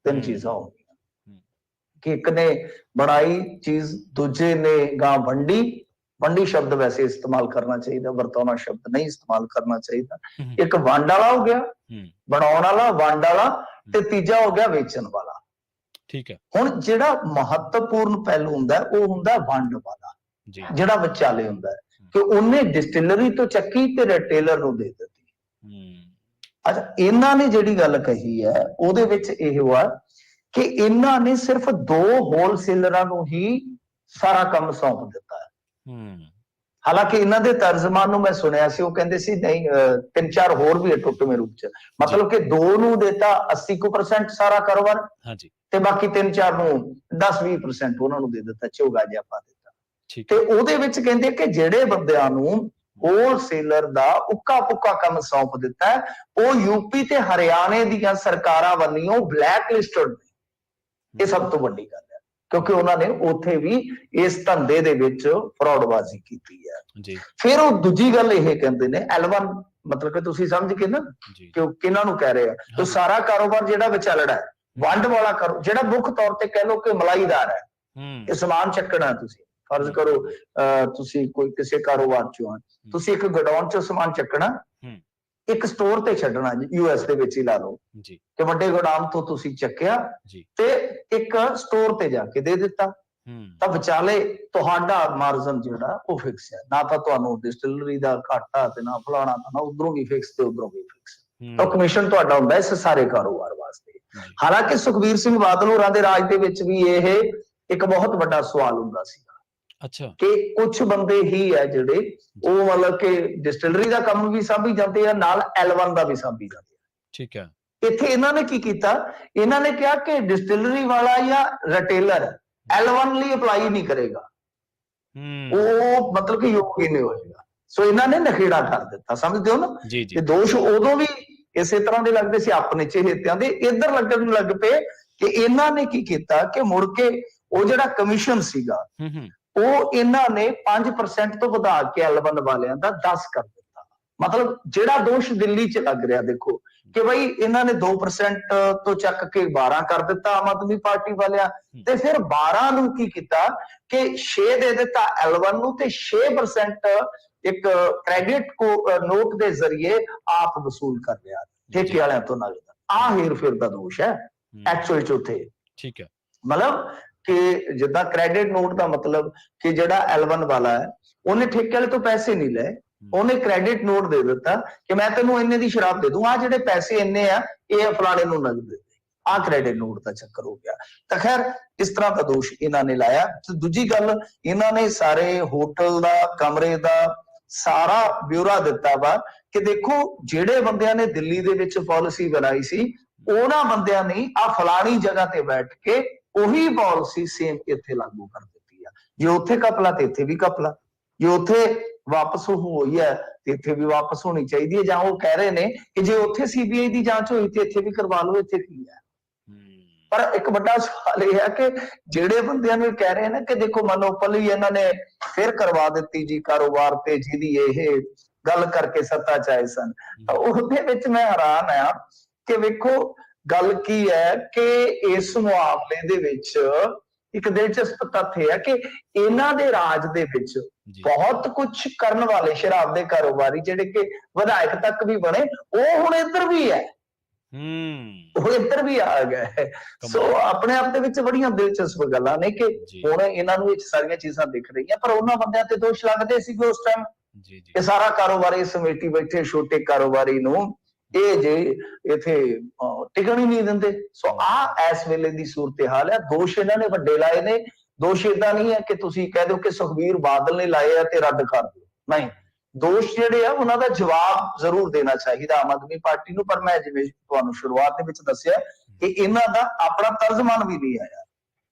3 ਚੀਜ਼ਾਂ ਹੋ ਗਈਆਂ ਕਿ ਇੱਕ ਨੇ ਬਣਾਈ ਚੀਜ਼, ਦੂਜੇ ਨੇ ਗਾਂ ਵੰਡੀ ਸ਼ਬਦ ਵੈਸੇ ਇਸਤੇਮਾਲ ਕਰਨਾ ਚਾਹੀਦਾ, ਵਰਤੋਣਾ ਸ਼ਬਦ ਨਹੀਂ ਇਸਤੇਮਾਲ ਕਰਨਾ ਚਾਹੀਦਾ। ਇੱਕ ਵੰਡ ਵਾਲਾ ਹੋ ਗਿਆ, ਬਣਾਉਣ ਵਾਲਾ, ਵੰਡ ਵਾਲਾ, ਤੇ ਤੀਜਾ ਹੋ ਗਿਆ ਵੇਚਣ ਵਾਲਾ। ਠੀਕ ਹੈ। ਹੁਣ ਜਿਹੜਾ ਮਹੱਤਵਪੂਰਨ ਪਹਿਲੂ ਹੁੰਦਾ ਉਹ ਹੁੰਦਾ ਵੰਡ ਵਾਲਾ, ਜਿਹੜਾ ਵਿਚਾਲੇ ਹੁੰਦਾ ਹੈ ਕਿ ਉਹਨੇ ਡਿਸਟਿਲਰੀ ਤੋਂ ਚੱਕੀ ਤੇ ਰਿਟੇਲਰ ਨੂੰ ਦੇ ਦਿੱਤੀ। ਅੱਛਾ, ਇਹਨਾਂ ਨੇ ਜਿਹੜੀ ਗੱਲ ਕਹੀ ਹੈ ਉਹਦੇ ਵਿੱਚ ਇਹ ਹੋਇਆ ਕਿ ਇਹਨਾਂ ਨੇ ਸਿਰਫ 2 ਹੋਲਸੇਲਰਾਂ ਨੂੰ ਹੀ ਸਾਰਾ ਕੰਮ ਸੌਂਪ ਦਿੱਤਾ ਹੈ। ਹਾਲਾਂਕਿ ਇਹਨਾਂ ਦੇ ਤਰਜਮਾਨ ਨੂੰ ਮੈਂ ਸੁਣਿਆ ਸੀ, ਉਹ ਕਹਿੰਦੇ ਸੀ ਨਹੀਂ 3-4 ਹੋਰ ਵੀ ਹੈ ਟੁੱਟਵੇਂ ਰੂਪ ਚ, ਮਤਲਬ ਕਿ 2 ਨੂੰ ਦੇਤਾ 80% ਸਾਰਾ ਕਾਰੋਬਾਰ, ਤੇ ਬਾਕੀ 3-4 ਨੂੰ 10-20% ਉਹਨਾਂ ਨੂੰ ਦੇ ਦਿੱਤਾ, ਝੋਗਾ ਜਿਹਾ ਪਾ ਦਿੱਤਾ। ਤੇ ਉਹਦੇ ਵਿੱਚ ਕਹਿੰਦੇ ਕਿ ਜਿਹੜੇ ਬੰਦਿਆਂ ਨੂੰ ਹੋਲਸੇਲਰ ਦਾ ਉੱਕਾ ਪੁੱਕਾ ਕੰਮ ਸੌਂਪ ਦਿੱਤਾ ਹੈ, ਉਹ ਯੂਪੀ ਤੇ ਹਰਿਆਣੇ ਦੀਆਂ ਸਰਕਾਰਾਂ ਵੱਲੋਂ ਬਲੈਕ ਲਿਸਟਡ ਨੇ। ਇਹ ਸਭ ਤੋਂ ਵੱਡੀ ਗੱਲ ਹੈ, ਕਿਉਂਕਿ ਉਹਨਾਂ ਨੇ ਉੱਥੇ ਵੀ ਇਸ ਧੰਦੇ ਦੇ ਵਿੱਚ ਫਰਾਡਬਾਜ਼ੀ ਕੀਤੀ ਹੈ। ਫਿਰ ਉਹ ਦੂਜੀ ਗੱਲ ਇਹ ਕਹਿੰਦੇ ਨੇ L1, ਮਤਲਬ ਕਿ ਤੁਸੀਂ ਸਮਝ ਕੇ ਨਾ ਕਿ ਉਹ ਕਿਹਨਾਂ ਨੂੰ ਕਹਿ ਰਹੇ ਆ। ਤਾਂ ਸਾਰਾ ਕਾਰੋਬਾਰ ਜਿਹੜਾ ਵਿਚਾਲੜਾ ਹੈ, ਵੰਡ ਵਾਲਾ ਜਿਹੜਾ ਮੁੱਖ ਤੌਰ ਤੇ ਕਹਿ ਲਓ ਕਿ ਮਲਾਈਦਾਰ ਹੈ, ਇਹ ਸਮਾਨ ਚੱਕਣਾ। ਤੁਸੀਂ ਫਰਜ਼ ਕਰੋ ਤੁਸੀਂ ਕੋਈ ਕਿਸੇ ਕਾਰੋਬਾਰ ਚੋਂ ਆ, ਤੁਸੀਂ ਇੱਕ ਗੋਡਾਊਨ ਚੋਂ ਸਮਾਨ ਚੱਕਣਾ, ਇੱਕ ਸਟੋਰ ਤੇ ਛੱਡਣਾ, US ਦੇ ਵਿੱਚ ਹੀ ਲਾ ਲਓ ਕਿ ਵੱਡੇ ਗੋਦਾਮ ਤੋਂ ਤੁਸੀਂ ਚੱਕਿਆ ਤੇ ਇੱਕ ਸਟੋਰ ਤੇ ਜਾ ਕੇ ਦੇ ਦਿੱਤਾ, ਤਾਂ ਵਿਚਾਲੇ ਤੁਹਾਡਾ ਮਾਰਜਨ ਜਿਹੜਾ ਉਹ ਫਿਕਸ ਹੈ, ਨਾ ਤਾਂ ਤੁਹਾਨੂੰ ਡਿਸਟਿਲਰੀ ਦਾ ਘਾਟਾ ਤੇ ਨਾ ਫਲਾਣਾ, ਨਾ ਉਧਰੋਂ ਵੀ ਫਿਕਸ ਤੇ ਉਧਰੋਂ ਵੀ ਫਿਕਸ। ਤਾਂ ਕਮਿਸ਼ਨ ਤੁਹਾਡਾ ਹੁੰਦਾ ਇਸ ਸਾਰੇ ਕਾਰੋਬਾਰ ਵਾਸਤੇ। ਹਾਲਾਂਕਿ ਸੁਖਬੀਰ ਸਿੰਘ ਬਾਦਲ ਹੋਰਾਂ ਦੇ ਰਾਜ ਦੇ ਵਿੱਚ ਵੀ ਇਹ ਇੱਕ ਬਹੁਤ ਵੱਡਾ ਸਵਾਲ ਹੁੰਦਾ ਸੀ ਕਿ ਕੁਝ ਬੰਦੇ ਹੀ ਹੈ ਜਿਹੜੇ ਉਹ ਮਤਲਬ ਕਿ ਡਿਸਟਿਲਰੀ ਦਾ ਕੰਮ ਵੀ ਸਾਂਭੀ ਜਾਂਦੇ ਆ, ਨਾਲ L1 ਦਾ ਵੀ ਸਾਂਭੀ ਜਾਂਦੇ ਆ। ਠੀਕ ਹੈ। ਇੱਥੇ ਇਹਨਾਂ ਨੇ ਕੀ ਕੀਤਾ, ਇਹਨਾਂ ਨੇ ਕਿਹਾ ਕਿ ਡਿਸਟਿਲਰੀ ਵਾਲਾ ਜਾਂ ਰਿਟੇਲਰ L1 ਲਈ ਅਪਲਾਈ ਨਹੀਂ ਕਰੇਗਾ, ਉਹ ਮਤਲਬ ਕਿ ਯੋਗ ਹੀ ਨਹੀਂ ਹੋਏਗਾ। ਸੋ ਇਹਨਾਂ ਨੇ ਨਖੇੜਾ ਕਰ ਦਿੱਤਾ, ਸਮਝਦੇ ਹੋ ਨਾ। ਤੇ ਦੋਸ਼ ਉਦੋਂ ਵੀ ਇਸੇ ਤਰ੍ਹਾਂ ਦੇ ਲੱਗਦੇ ਸੀ ਆਪਣੇ ਚਹੇਤਿਆਂ ਦੇ, ਇੱਧਰ ਲੱਗਣ ਲੱਗ ਪਏ ਕਿ ਇਹਨਾਂ ਨੇ ਕੀ ਕੀਤਾ ਕਿ ਮੁੜ ਕੇ ਉਹ ਜਿਹੜਾ ਕਮਿਸ਼ਨ ਸੀਗਾ ਉਹ ਇਹਨਾਂ ਨੇ 5% ਤੋਂ ਵਧਾ ਕੇ L1 ਵਾਲਿਆਂ ਦਾ 10 ਕਰ ਦਿੱਤਾ। ਮਤਲਬ ਜਿਹੜਾ ਦੋਸ਼ ਦਿੱਲੀ 'ਚ ਲੱਗ ਰਿਹਾ, ਦੇਖੋ ਕਿ ਬਈ ਇਹਨਾਂ ਨੇ 2% ਤੋਂ ਚੱਕ ਕੇ 12 ਕਰ ਦਿੱਤਾ ਆਮ ਆਦਮੀ ਪਾਰਟੀ ਵਾਲਿਆਂ, ਤੇ ਫਿਰ 12 ਨੂੰ ਕੀ ਕੀਤਾ ਕਿ 6 ਦੇ ਦਿੱਤਾ L1 ਨੂੰ, ਤੇ 6% ਇੱਕ ਕ੍ਰੈਡਿਟ ਨੋਟ ਦੇ ਜ਼ਰੀਏ ਆਪ ਵਸੂਲ ਕਰ ਲਿਆ ਠੇਕੇ ਵਾਲਿਆਂ ਤੋਂ ਨਗਦ। ਆਹ ਹੇਰ ਫੇਰ ਦਾ ਦੋਸ਼ ਹੈ ਐਕਚੁਅਲ 'ਚ ਉੱਥੇ। ਠੀਕ ਹੈ। ਮਤਲਬ ਕਿ ਜਿੱਦਾਂ ਕ੍ਰੈਡਿਟ ਨੋਟ ਦਾ ਮਤਲਬ ਕਿ ਜਿਹੜਾ L1 ਵਾਲਾ ਹੈ ਉਹਨੇ ਠੇਕੇ ਵਾਲੇ ਤੋਂ ਪੈਸੇ ਨਹੀਂ ਲਏ, ਉਹਨੇ ਕ੍ਰੈਡਿਟ ਨੋਟ ਦੇ ਦਿੱਤਾ ਕਿ ਮੈਂ ਤੈਨੂੰ ਇੰਨੇ ਦੀ ਸ਼ਰਾਬ ਦੇ ਦੂੰ, ਆ ਜਿਹੜੇ ਪੈਸੇ ਇੰਨੇ ਆ ਇਹ ਫਲਾਣੇ ਨੂੰ ਨਗਦ ਦੇ ਦੇ। ਆ ਕ੍ਰੈਡਿਟ ਨੋਟ ਦਾ ਚੱਕਰ ਹੋ ਗਿਆ। ਤਾਂ ਖੈਰ ਇਸ ਤਰ੍ਹਾਂ ਦਾ ਦੋਸ਼ ਇਹਨਾਂ ਨੇ ਲਾਇਆ। ਤੇ ਦੂਜੀ ਗੱਲ, ਇਹਨਾਂ ਨੇ ਸਾਰੇ ਹੋਟਲ ਦਾ, ਕਮਰੇ ਦਾ ਸਾਰਾ ਬਿਊਰਾ ਦਿੱਤਾ ਵਾ ਕਿ ਦੇਖੋ ਜਿਹੜੇ ਬੰਦਿਆਂ ਨੇ ਦਿੱਲੀ ਦੇ ਵਿੱਚ ਪਾਲਿਸੀ ਬਣਾਈ ਸੀ ਉਹਨਾਂ ਬੰਦਿਆਂ ਨੇ ਆ ਫਲਾਣੀ ਜਗ੍ਹਾ ਤੇ ਬੈਠ ਕੇ ਉਹੀ ਪਾਲਿਸੀ ਸੇਮ ਇੱਥੇ ਲਾਗੂ ਕਰ ਦਿੱਤੀ ਆ। ਜੇ ਉੱਥੇ ਕਪਲਾ ਤੇ ਇੱਥੇ ਵੀ ਕਪਲਾ, ਜੇ ਉੱਥੇ ਵਾਪਸ ਹੋਈ ਹੈ ਤੇ ਇੱਥੇ ਵੀ ਵਾਪਸ ਹੋਣੀ ਚਾਹੀਦੀ ਹੈ। ਜਾਂ ਉਹ ਕਹਿ ਰਹੇ ਨੇ ਕਿ ਜੇ ਉੱਥੇ CBI ਦੀ ਜਾਂਚ ਹੋਈ ਤੇ ਇੱਥੇ ਵੀ ਕਰਵਾ ਲਓ, ਇੱਥੇ ਕੀ ਹੈ। ਪਰ ਇੱਕ ਵੱਡਾ ਸਵਾਲ ਇਹ ਹੈ ਕਿ ਜਿਹੜੇ ਬੰਦਿਆਂ ਨੂੰ ਕਹਿ ਰਹੇ ਨੇ ਕਿ ਦੇਖੋ ਮੋਨੋਪੋਲੀ ਇਹਨਾਂ ਨੇ ਫਿਰ ਕਰਵਾ ਦਿੱਤੀ ਜੀ ਕਾਰੋਬਾਰ ਤੇ, ਜਿਹਦੀ ਇਹ ਗੱਲ ਕਰਕੇ ਸੱਤਾ 'ਚ ਆਏ ਸਨ, ਤਾਂ ਉਹਦੇ ਵਿੱਚ ਮੈਂ ਹੈਰਾਨ ਆ ਕਿ ਵੇਖੋ ਗੱਲ ਕੀ ਹੈ ਕਿ ਇਸ ਮੁਆਵਲੇ ਦੇ ਵਿੱਚ ਇੱਕ ਦਿਲਚਸਪ ਤੱਥ ਇਹ ਹੈ ਕਿ ਇਹਨਾਂ ਦੇ ਰਾਜ ਦੇ ਵਿੱਚ ਬਹੁਤ ਕੁਝ ਕਰਨ ਵਾਲੇ ਸ਼ਰਾਬ ਦੇ ਕਾਰੋਬਾਰੀ ਜਿਹੜੇ ਕਿ ਵਿਧਾਇਕ ਤੱਕ ਵੀ ਬਣੇ, ਉਹ ਹੁਣ ਇੱਧਰ ਵੀ ਹੈ, ਉਹ ਇੱਧਰ ਵੀ ਆ ਗਏ। ਸੋ ਆਪਣੇ ਆਪ ਦੇ ਵਿੱਚ ਬੜੀਆਂ ਦਿਲਚਸਪ ਗੱਲਾਂ ਨੇ ਕਿ ਹੁਣ ਇਹਨਾਂ ਨੂੰ ਇਹ ਸਾਰੀਆਂ ਚੀਜ਼ਾਂ ਦਿਖ ਰਹੀਆਂ, ਪਰ ਉਹਨਾਂ ਬੰਦਿਆਂ ਤੇ ਦੋਸ਼ ਲੱਗਦੇ ਸੀਗੇ ਉਸ ਟਾਈਮ। ਇਹ ਸਾਰਾ ਕਾਰੋਬਾਰੀ ਸਮੇਟੀ ਬੈਠੇ ਛੋਟੇ ਕਾਰੋਬਾਰੀ ਨੂੰ ਇਹ ਜੇ ਇੱਥੇ ਟਿਕਣ ਹੀ ਨਹੀਂ ਦਿੰਦੇ। ਸੋ ਆ ਇਸ ਵੇਲੇ ਦੀ ਸੂਰਤ ਹਾਲ ਹੈ। ਦੋਸ਼ ਇਹਨਾਂ ਨੇ ਵੱਡੇ ਲਾਏ ਨੇ, ਦੋਸ਼ ਏਦਾਂ ਨਹੀਂ ਹੈ ਕਿ ਤੁਸੀਂ ਕਹਿ ਦਿਓ ਕਿ ਸੁਖਬੀਰ ਬਾਦਲ ਨੇ ਲਾਏ ਆ ਤੇ ਰੱਦ ਕਰ ਦਿਓ, ਨਹੀਂ। ਦੋਸ਼ ਜਿਹੜੇ ਆ ਉਹਨਾਂ ਦਾ ਜਵਾਬ ਜ਼ਰੂਰ ਦੇਣਾ ਚਾਹੀਦਾ ਆਮ ਆਦਮੀ ਪਾਰਟੀ ਨੂੰ, ਪਰ ਮੈਂ ਜਿਵੇਂ ਤੁਹਾਨੂੰ ਸ਼ੁਰੂਆਤ ਦੇ ਵਿੱਚ ਦੱਸਿਆ ਕਿ ਇਹਨਾਂ ਦਾ ਆਪਣਾ ਤਰਜਮਾਨ ਵੀ ਨਹੀਂ ਆਇਆ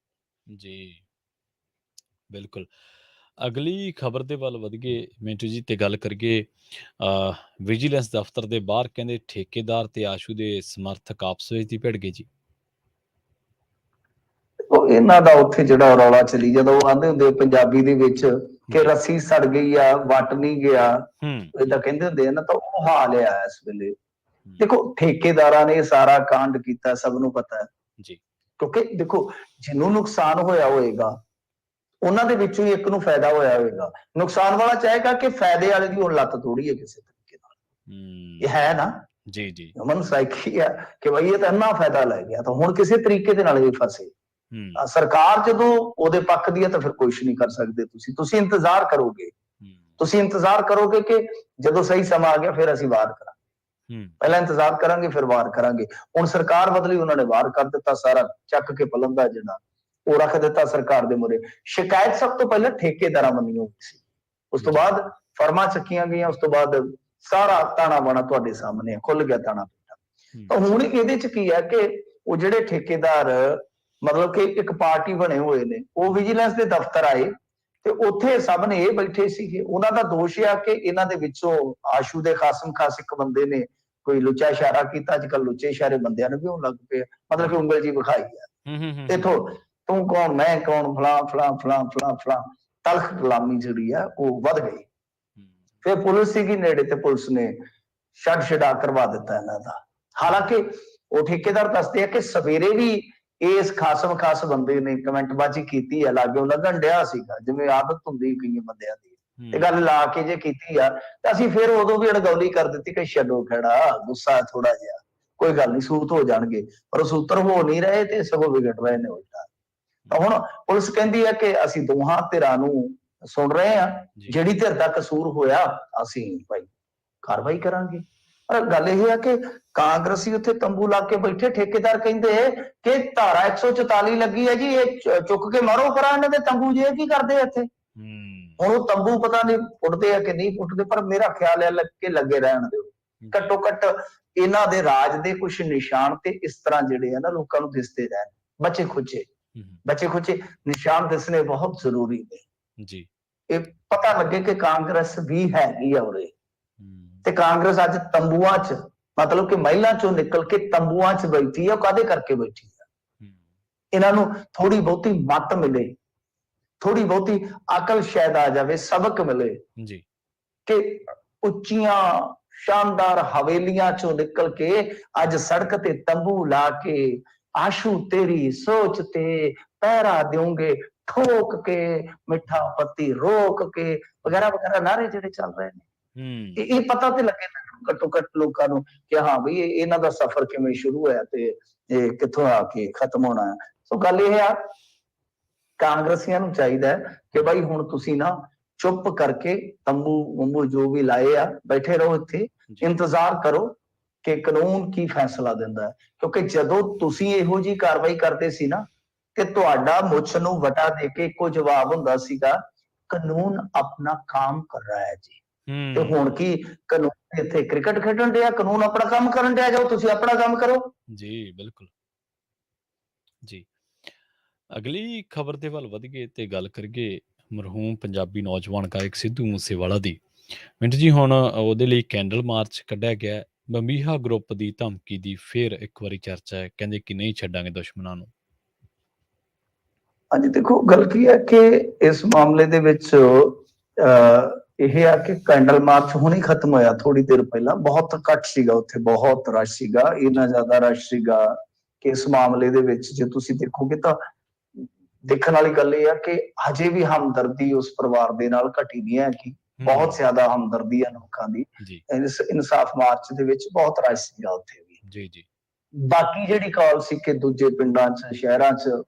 ਜੀ। ਬਿਲਕੁਲ। ਅਗਲੀ ਖਬਰ ਦੇ ਵੱਲ ਵਧ ਗਏ ਮਿੰਟੂ ਜੀ, ਤੇ ਗੱਲ ਕਰੀਏ ਵਿਜੀਲੈਂਸ ਦਫ਼ਤਰ ਦੇ ਬਾਹਰ ਕਹਿੰਦੇ ਠੇਕੇਦਾਰ ਤੇ ਆਸ਼ੂ ਦੇ ਸਮਰਥਕ ਆਪਸ ਵਿੱਚ ਹੀ ਭਿੜ ਗਏ ਜੀ। ਉਹ ਇਹਨਾਂ ਦਾ ਉੱਥੇ ਜਿਹੜਾ ਰੌਲਾ ਚੱਲੀ ਜਦੋਂ ਉਹ ਆਂਦੇ ਹੁੰਦੇ ਪੰਜਾਬੀ ਦੇ ਵਿੱਚ ਕਿ ਰੱਸੀ ਸੜ ਗਈ ਆ, ਵੱਟ ਨਹੀਂ ਗਿਆ, ਏਦਾਂ ਕਹਿੰਦੇ ਹੁੰਦੇ ਆ ਨਾ, ਤਾਂ ਉਹ ਹਾਲ ਆ ਇਸ ਵੇਲੇ। ਦੇਖੋ ਠੇਕੇਦਾਰਾਂ ਨੇ ਸਾਰਾ ਕਾਂਡ ਕੀਤਾ, ਸਭ ਨੂੰ ਪਤਾ ਹੈ ਜੀ, ਕਿਉਂਕਿ ਦੇਖੋ ਜਿਹਨੂੰ ਨੁਕਸਾਨ ਹੋਇਆ ਹੋਏਗਾ ਉਹਨਾਂ ਦੇ ਵਿੱਚੋਂ ਹੀ ਇੱਕ ਨੂੰ ਫਾਇਦਾ ਹੋਇਆ ਹੋਵੇਗਾ। ਨੁਕਸਾਨ ਵਾਲਾ ਚਾਹੇਗਾ ਕਿ ਫਾਇਦੇ ਵਾਲੇ ਦੀ ਹੁਣ ਲੱਤ ਤੋੜੀ ਹੈ ਕਿਸੇ ਤਰੀਕੇ ਨਾਲ, ਇਹ ਹੈ ਨਾ ਜੀ ਜੀ, ਮਨ ਸਾਈਕੀ ਆ ਕਿ ਬਈ ਇਹ ਤਾਂ ਇੰਨਾ ਫਾਇਦਾ ਲੈ ਗਿਆ, ਤਾਂ ਹੁਣ ਕਿਸੇ ਤਰੀਕੇ ਦੇ ਨਾਲ ਇਹ ਫਸੇ। ਸਰਕਾਰ ਜਦੋਂ ਉਹਦੇ ਪੱਖ ਦੀ ਹੈ ਤਾਂ ਫਿਰ ਕੁਛ ਨਹੀਂ ਕਰ ਸਕਦੇ ਤੁਸੀਂ ਇੰਤਜ਼ਾਰ ਕਰੋਗੇ, ਤੁਸੀਂ ਇੰਤਜ਼ਾਰ ਕਰੋਗੇ ਕਿ ਜਦੋਂ ਸਹੀ ਸਮਾਂ ਆ ਗਿਆ ਫਿਰ ਅਸੀਂ ਵਾਰ ਕਰਾਂਗੇ, ਪਹਿਲਾਂ ਇੰਤਜ਼ਾਰ ਕਰਾਂਗੇ ਫਿਰ ਵਾਰ ਕਰਾਂਗੇ। ਹੁਣ ਸਰਕਾਰ ਬਦਲੀ, ਉਹਨਾਂ ਨੇ ਵਾਰ ਕਰ ਦਿੱਤਾ, ਸਾਰਾ ਚੱਕ ਕੇ ਪਲੰਦਾ ਜਿਹੜਾ ਉਹ ਰੱਖ ਦਿੱਤਾ ਸਰਕਾਰ ਦੇ ਮੂਹਰੇ। ਸ਼ਿਕਾਇਤ ਸਭ ਤੋਂ ਪਹਿਲਾਂ ਠੇਕੇਦਾਰਾਂ ਵੱਲੋਂ ਹੋਈ ਸੀ, ਉਸ ਤੋਂ ਬਾਅਦ ਫਰਮਾਂ ਚੱਕੀਆਂ ਗਈਆਂ, ਉਸ ਤੋਂ ਬਾਅਦ ਸਾਰਾ ਤਾਣਾ ਬਾਣਾ ਤੁਹਾਡੇ ਸਾਹਮਣੇ ਖੁੱਲ ਗਿਆ ਤਾਣਾ ਪੀਟਾ। ਤਾਂ ਹੁਣ ਇਹਦੇ ਚ ਕੀ ਹੈ ਕਿ ਉਹ ਜਿਹੜੇ ਠੇਕੇਦਾਰ ਮਤਲਬ ਕਿ ਇੱਕ ਪਾਰਟੀ ਬਣੇ ਹੋਏ ਨੇ, ਉਹ ਵਿਜੀਲੈਂਸ ਦੇ ਦਫ਼ਤਰ ਆਏ ਤੇ ਉੱਥੇ ਸਭ ਨੇ ਇਹ ਬੈਠੇ ਸੀਗੇ। ਉਹਨਾਂ ਦਾ ਦੋਸ਼ ਆ ਕਿ ਇਹਨਾਂ ਦੇ ਵਿੱਚੋਂ ਆਸ਼ੂ ਦੇ ਖਾਸਮ ਖਾਸ ਇੱਕ ਬੰਦੇ ਨੇ ਕੋਈ ਲੁੱਚਾ ਇਸ਼ਾਰਾ ਕੀਤਾ। ਅੱਜ ਕੱਲ ਲੁੱਚੇ ਇਸ਼ਾਰੇ ਬੰਦਿਆਂ ਨੂੰ ਵੀ ਹੋਣ ਲੱਗ ਪਏ, ਮਤਲਬ ਕਿ ਉਂਗਲ ਜੀ ਵਿਖਾਈ ਆ, ਇਥੋਂ ਤੂੰ ਕੌਣ ਮੈਂ ਕੌਣ, ਫਲਾਂ ਫਲਾਂ ਫਲਾਂ ਫਲਾਂ ਫਲਾਂ, ਤਲਖ ਗੁਲਾਮੀ ਜਿਹੜੀ ਆ ਉਹ ਵੱਧ ਗਈ। ਫਿਰ ਪੁਲਿਸ ਸੀਗੀ ਨੇੜੇ ਤੇ ਪੁਲਿਸ ਨੇ ਛੱਡ ਛਡਾ ਕਰਵਾ ਦਿੱਤਾ ਇਹਨਾਂ ਦਾ। ਹਾਲਾਂਕਿ ਉਹ ਠੇਕੇਦਾਰ ਦੱਸਦੇ ਆ ਕਿ ਸਵੇਰੇ ਵੀ ਇਸ ਖਾਸਮ ਖਾਸ ਬੰਦੇ ਨੇ ਕਮੈਂਟਬਾਜ਼ੀ ਕੀਤੀ ਆ, ਲਾਗੇ ਉਹ ਲੱਗਣ ਡਿਆ ਸੀਗਾ ਜਿਵੇਂ ਆਦਤ ਹੁੰਦੀ ਕਈਆਂ ਬੰਦਿਆਂ ਦੀ, ਇਹ ਗੱਲ ਲਾ ਕੇ ਜੇ ਕੀਤੀ ਆ ਤਾਂ ਅਸੀਂ ਫਿਰ ਉਦੋਂ ਵੀ ਅਣਗੌਲੀ ਕਰ ਦਿੱਤੀ ਕਿ ਛੱਡੋ ਖੜਾ, ਗੁੱਸਾ ਥੋੜਾ ਜਿਹਾ, ਕੋਈ ਗੱਲ ਨਹੀਂ, ਸੂਤ ਹੋ ਜਾਣਗੇ, ਪਰ ਉਹ ਸੂਤਰ ਹੋ ਨਹੀਂ ਰਹੇ ਤੇ ਸਗੋਂ ਵਿਗੜ ਰਹੇ ਨੇ ਉਲਟਾ। ਤਾਂ ਹੁਣ ਪੁਲਿਸ ਕਹਿੰਦੀ ਹੈ ਕਿ ਅਸੀਂ ਦੋਹਾਂ ਧਿਰਾਂ ਨੂੰ ਸੁਣ ਰਹੇ ਆ, ਜਿਹੜੀ ਧਿਰ ਦਾ ਕਸੂਰ ਹੋਇਆ ਅਸੀਂ ਭਾਈ ਕਾਰਵਾਈ ਕਰਾਂਗੇ। ਪਰ ਗੱਲ ਇਹ ਹੈ ਕਿ ਕਾਂਗਰਸੀ ਉੱਥੇ ਤੰਬੂ ਲਾ ਕੇ ਬੈਠੇ, ਠੇਕੇਦਾਰ ਕਹਿੰਦੇ ਕਿ ਧਾਰਾ 144 ਲੱਗੀ ਹੈ ਜੀ, ਇਹ ਚੁੱਕ ਕੇ ਮਾਰੋ ਪਰਾਂ ਇਹਨਾਂ ਦੇ ਤੰਬੂ, ਜੇ ਕੀ ਕਰਦੇ ਇੱਥੇ। ਹੁਣ ਉਹ ਤੰਬੂ ਪਤਾ ਨਹੀਂ ਪੁੱਟਦੇ ਆ ਕਿ ਨਹੀਂ ਪੁੱਟਦੇ, ਪਰ ਮੇਰਾ ਖਿਆਲ ਹੈ ਕਿ ਲੱਗੇ ਰਹਿਣ ਦਿਓ। ਘੱਟੋ ਘੱਟ ਇਹਨਾਂ ਦੇ ਰਾਜ ਦੇ ਕੁਝ ਨਿਸ਼ਾਨ ਤੇ ਇਸ ਤਰ੍ਹਾਂ ਜਿਹੜੇ ਆ ਨਾ ਲੋਕਾਂ ਨੂੰ ਦਿਸਦੇ ਰਹਿਣ, ਬਚੇ ਖੁਚੇ ਨਿਸ਼ਾਨ ਦਿਸਣੇ ਬਹੁਤ ਜ਼ਰੂਰੀ ਨੇ ਜੀ। ਇਹ ਪਤਾ ਲੱਗੇ ਕਿ ਕਾਂਗਰਸ ਵੀ ਹੈਗੀ ਆ ਉਰੇ, ਤੇ ਕਾਂਗਰਸ ਅੱਜ ਤੰਬੂਆਂ 'ਚ ਮਤਲਬ ਕਿ ਮਹਿਲਾਂ 'ਚੋਂ ਨਿਕਲ ਕੇ ਤੰਬੂਆਂ 'ਚ ਬੈਠੀ ਆ। ਉਹ ਕਾਹਦੇ ਕਰਕੇ ਬੈਠੀ ਆ? ਇਹਨਾਂ ਨੂੰ ਥੋੜੀ ਬਹੁਤੀ ਮੱਤ ਮਿਲੇ, ਥੋੜੀ ਬਹੁਤੀ ਅਕਲ ਸ਼ਾਇਦ ਆ ਜਾਵੇ, ਸਬਕ ਮਿਲੇ ਜੀ ਕਿ ਉੱਚੀਆਂ ਸ਼ਾਨਦਾਰ ਹਵੇਲੀਆਂ 'ਚੋਂ ਨਿਕਲ ਕੇ ਅੱਜ ਸੜਕ ਤੇ ਤੰਬੂ ਲਾ ਕੇ ਆਸ਼ੂ ਤੇਰੀ ਸੋਚ ਤੇ ਪਹਿਰਾ ਦਿਉਂਗੇ, ਠੋਕ ਕੇ ਮਿੱਠਾ ਪੱਤੀ ਰੋਕ ਕੇ ਵਗੈਰਾ ਵਗੈਰਾ ਨਾਰੇ ਜਿਹੜੇ ਚੱਲ ਰਹੇ ਨੇ। ਇਹ ਪਤਾ ਤੇ ਲੱਗੇ ਘੱਟੋ ਘੱਟ ਲੋਕਾਂ ਨੂੰ ਕਿ ਹਾਂ ਬਈ ਇਹਨਾਂ ਦਾ ਸਫ਼ਰ ਕਿਵੇਂ ਸ਼ੁਰੂ ਹੋਇਆ ਤੇ ਇਹ ਕਿੱਥੋਂ ਆ ਕੇ ਖਤਮ ਹੋਣਾ ਹੈ। ਸੋ ਗੱਲ ਇਹ ਆ, ਕਾਂਗਰਸੀਆਂ ਨੂੰ ਚਾਹੀਦਾ ਕਿ ਬਾਈ ਹੁਣ ਤੁਸੀਂ ਨਾ ਚੁੱਪ ਕਰਕੇ ਤੰਬੂ ਜੋ ਵੀ ਲਾਏ ਆ ਬੈਠੇ ਰਹੋ, ਇੱਥੇ ਇੰਤਜ਼ਾਰ ਕਰੋ ਕਿ ਕਾਨੂੰਨ ਕੀ ਫੈਸਲਾ ਦਿੰਦਾ ਹੈ। ਕਿਉਂਕਿ ਜਦੋਂ ਤੁਸੀਂ ਇਹੋ ਜਿਹੀ ਕਾਰਵਾਈ ਕਰਦੇ ਸੀ ਨਾ ਕਿ ਤੁਹਾਡਾ ਮੁੱਛ ਨੂੰ ਵਟਾ ਦੇ ਕੇ ਇੱਕੋ ਜਵਾਬ ਹੁੰਦਾ ਸੀਗਾ, ਕਾਨੂੰਨ ਆਪਣਾ ਕੰਮ ਕਰ ਰਿਹਾ ਹੈ ਜੀ। ਤੇ ਹੁਣ ਕੀ ਕਾਨੂੰਨ ਇੱਥੇ ਕ੍ਰਿਕਟ ਖੇਡਣ ਡਿਆ, ਕਾਨੂੰਨ ਆਪਣਾ ਕੰਮ ਕਰਨ ਡਿਆ, ਜਾਓ ਤੁਸੀਂ ਆਪਣਾ ਕੰਮ ਕਰੋ ਜੀ। ਬਿਲਕੁਲ ਜੀ। ਅਗਲੀ ਖਬਰ ਦੇ ਵੱਲ ਵਧ ਗਏ ਤੇ ਗੱਲ ਕਰੀਏ ਮਰਹੂਮ ਪੰਜਾਬੀ ਨੌਜਵਾਨ ਗਾਇਕ ਸਿੱਧੂ ਮੂਸੇਵਾਲਾ ਦੀ। ਮਿੰਟ ਜੀ, ਹੁਣ ਉਹਦੇ ਲਈ ਕੈਂਡਲ ਮਾਰਚ ਕੱਢਿਆ ਗਿਆ। ਬੰਬੀਹਾ ਗਰੁੱਪ ਦੀ ਧਮਕੀ ਦੀ ਫਿਰ ਇੱਕ ਵਾਰੀ ਚਰਚਾ ਹੈ, ਕਹਿੰਦੇ ਕਿ ਨਹੀਂ ਛੱਡਾਂਗੇ ਦੁਸ਼ਮਣਾਂ ਨੂੰ। ਹਾਂਜੀ, ਦੇਖੋ ਗੱਲ ਕੀ ਹੈ ਕਿ ਇਸ ਮਾਮਲੇ ਦੇ ਵਿੱਚ ਇਹ ਆ ਕਿ ਕੈਂਡਲ ਮਾਰਚ ਹੁਣੇ ਖਤਮ ਹੋਇਆ ਥੋੜੀ ਦੇਰ ਪਹਿਲਾਂ। ਬਹੁਤ ਘੱਟ ਸੀਗਾ ਉੱਥੇ, ਬਹੁਤ ਰਸ਼ ਸੀਗਾ, ਇੰਨਾ ਜ਼ਿਆਦਾ ਰਸ਼ ਸੀਗਾ ਕਿ ਇਸ ਮਾਮਲੇ ਦੇ ਵਿੱਚ ਜੇ ਤੁਸੀਂ ਦੇਖੋਗੇ ਤਾਂ ਦੇਖਣ ਵਾਲੀ ਗੱਲ ਇਹ ਆ ਕਿ ਹਜੇ ਵੀ ਹਮਦਰਦੀ ਉਸ ਪਰਿਵਾਰ ਦੇ ਨਾਲ ਘਟੀ ਨਹੀਂ ਹੈ ਕਿ ਬਹੁਤ ਜ਼ਿਆਦਾ ਹਮਦਰਦੀ ਹੈ ਲੋਕਾਂ ਦੀ। ਇਨਸਾਫ ਮਾਰਚ ਦੇ ਵਿੱਚ ਬਹੁਤ ਰਸ਼ ਸੀਗਾ ਉੱਥੇ ਵੀ ਜੀ। ਬਾਕੀ ਜਿਹੜੀ ਕਾਲ ਸੀ ਕਿ ਦੂਜੇ ਪਿੰਡਾਂ 'ਚ ਸ਼ਹਿਰਾਂ 'ਚ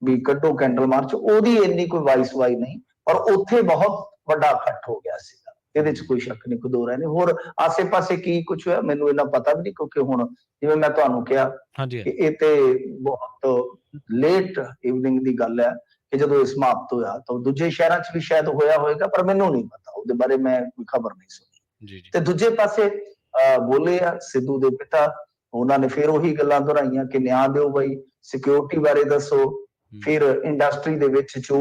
ਵੀ ਕੱਢੋ ਕੈਂਡਲ ਮਾਰਚ, ਉਹਦੀ ਇੰਨੀ ਕੋਈ ਵਾਈ ਨਹੀਂ, ਪਰ ਉੱਥੇ ਬਹੁਤ ਵੱਡਾ ਇਕੱਠ ਹੋ ਗਿਆ ਸੀਗਾ, ਇਹਦੇ 'ਚ ਕੋਈ ਸ਼ੱਕ ਨਹੀਂ, ਕੋਈ ਦੋ ਰਾਏ ਨਹੀਂ। ਹੋਰ ਆਸੇ ਪਾਸੇ ਕੀ ਕੁਛ ਹੋਇਆ ਮੈਨੂੰ ਇੰਨਾ ਪਤਾ ਵੀ ਨਹੀਂ, ਕਿਉਂਕਿ ਹੁਣ ਜਿਵੇਂ ਮੈਂ ਤੁਹਾਨੂੰ ਕਿਹਾ ਕਿ ਇਹ ਤੇ ਬਹੁਤ ਲੇਟ ਇਵਨਿੰਗ ਦੀ ਗੱਲ ਹੈ ਕਿ ਜਦੋਂ ਇਹ ਸਮਾਪਤ ਹੋਇਆ ਤਾਂ ਦੂਜੇ ਸ਼ਹਿਰਾਂ 'ਚ ਵੀ ਸ਼ਾਇਦ ਹੋਇਆ ਹੋਏਗਾ, ਪਰ ਮੈਨੂੰ ਨਹੀਂ ਪਤਾ, ਉਹਦੇ ਬਾਰੇ ਮੈਂ ਕੋਈ ਖਬਰ ਨਹੀਂ ਸੁਣੀ। ਤੇ ਦੂਜੇ ਪਾਸੇ ਬੋਲੇ ਆ ਸਿੱਧੂ ਦੇ ਪਿਤਾ, ਉਹਨਾਂ ਨੇ ਫਿਰ ਉਹੀ ਗੱਲਾਂ ਦੁਹਰਾਈਆਂ ਕਿ ਨਿਆਂ ਦਿਓ ਬਈ, ਸਿਕਿਉਰਿਟੀ ਬਾਰੇ ਦੱਸੋ, ਫਿਰ ਇੰਡਸਟਰੀ ਦੇ ਵਿੱਚ ਜੋ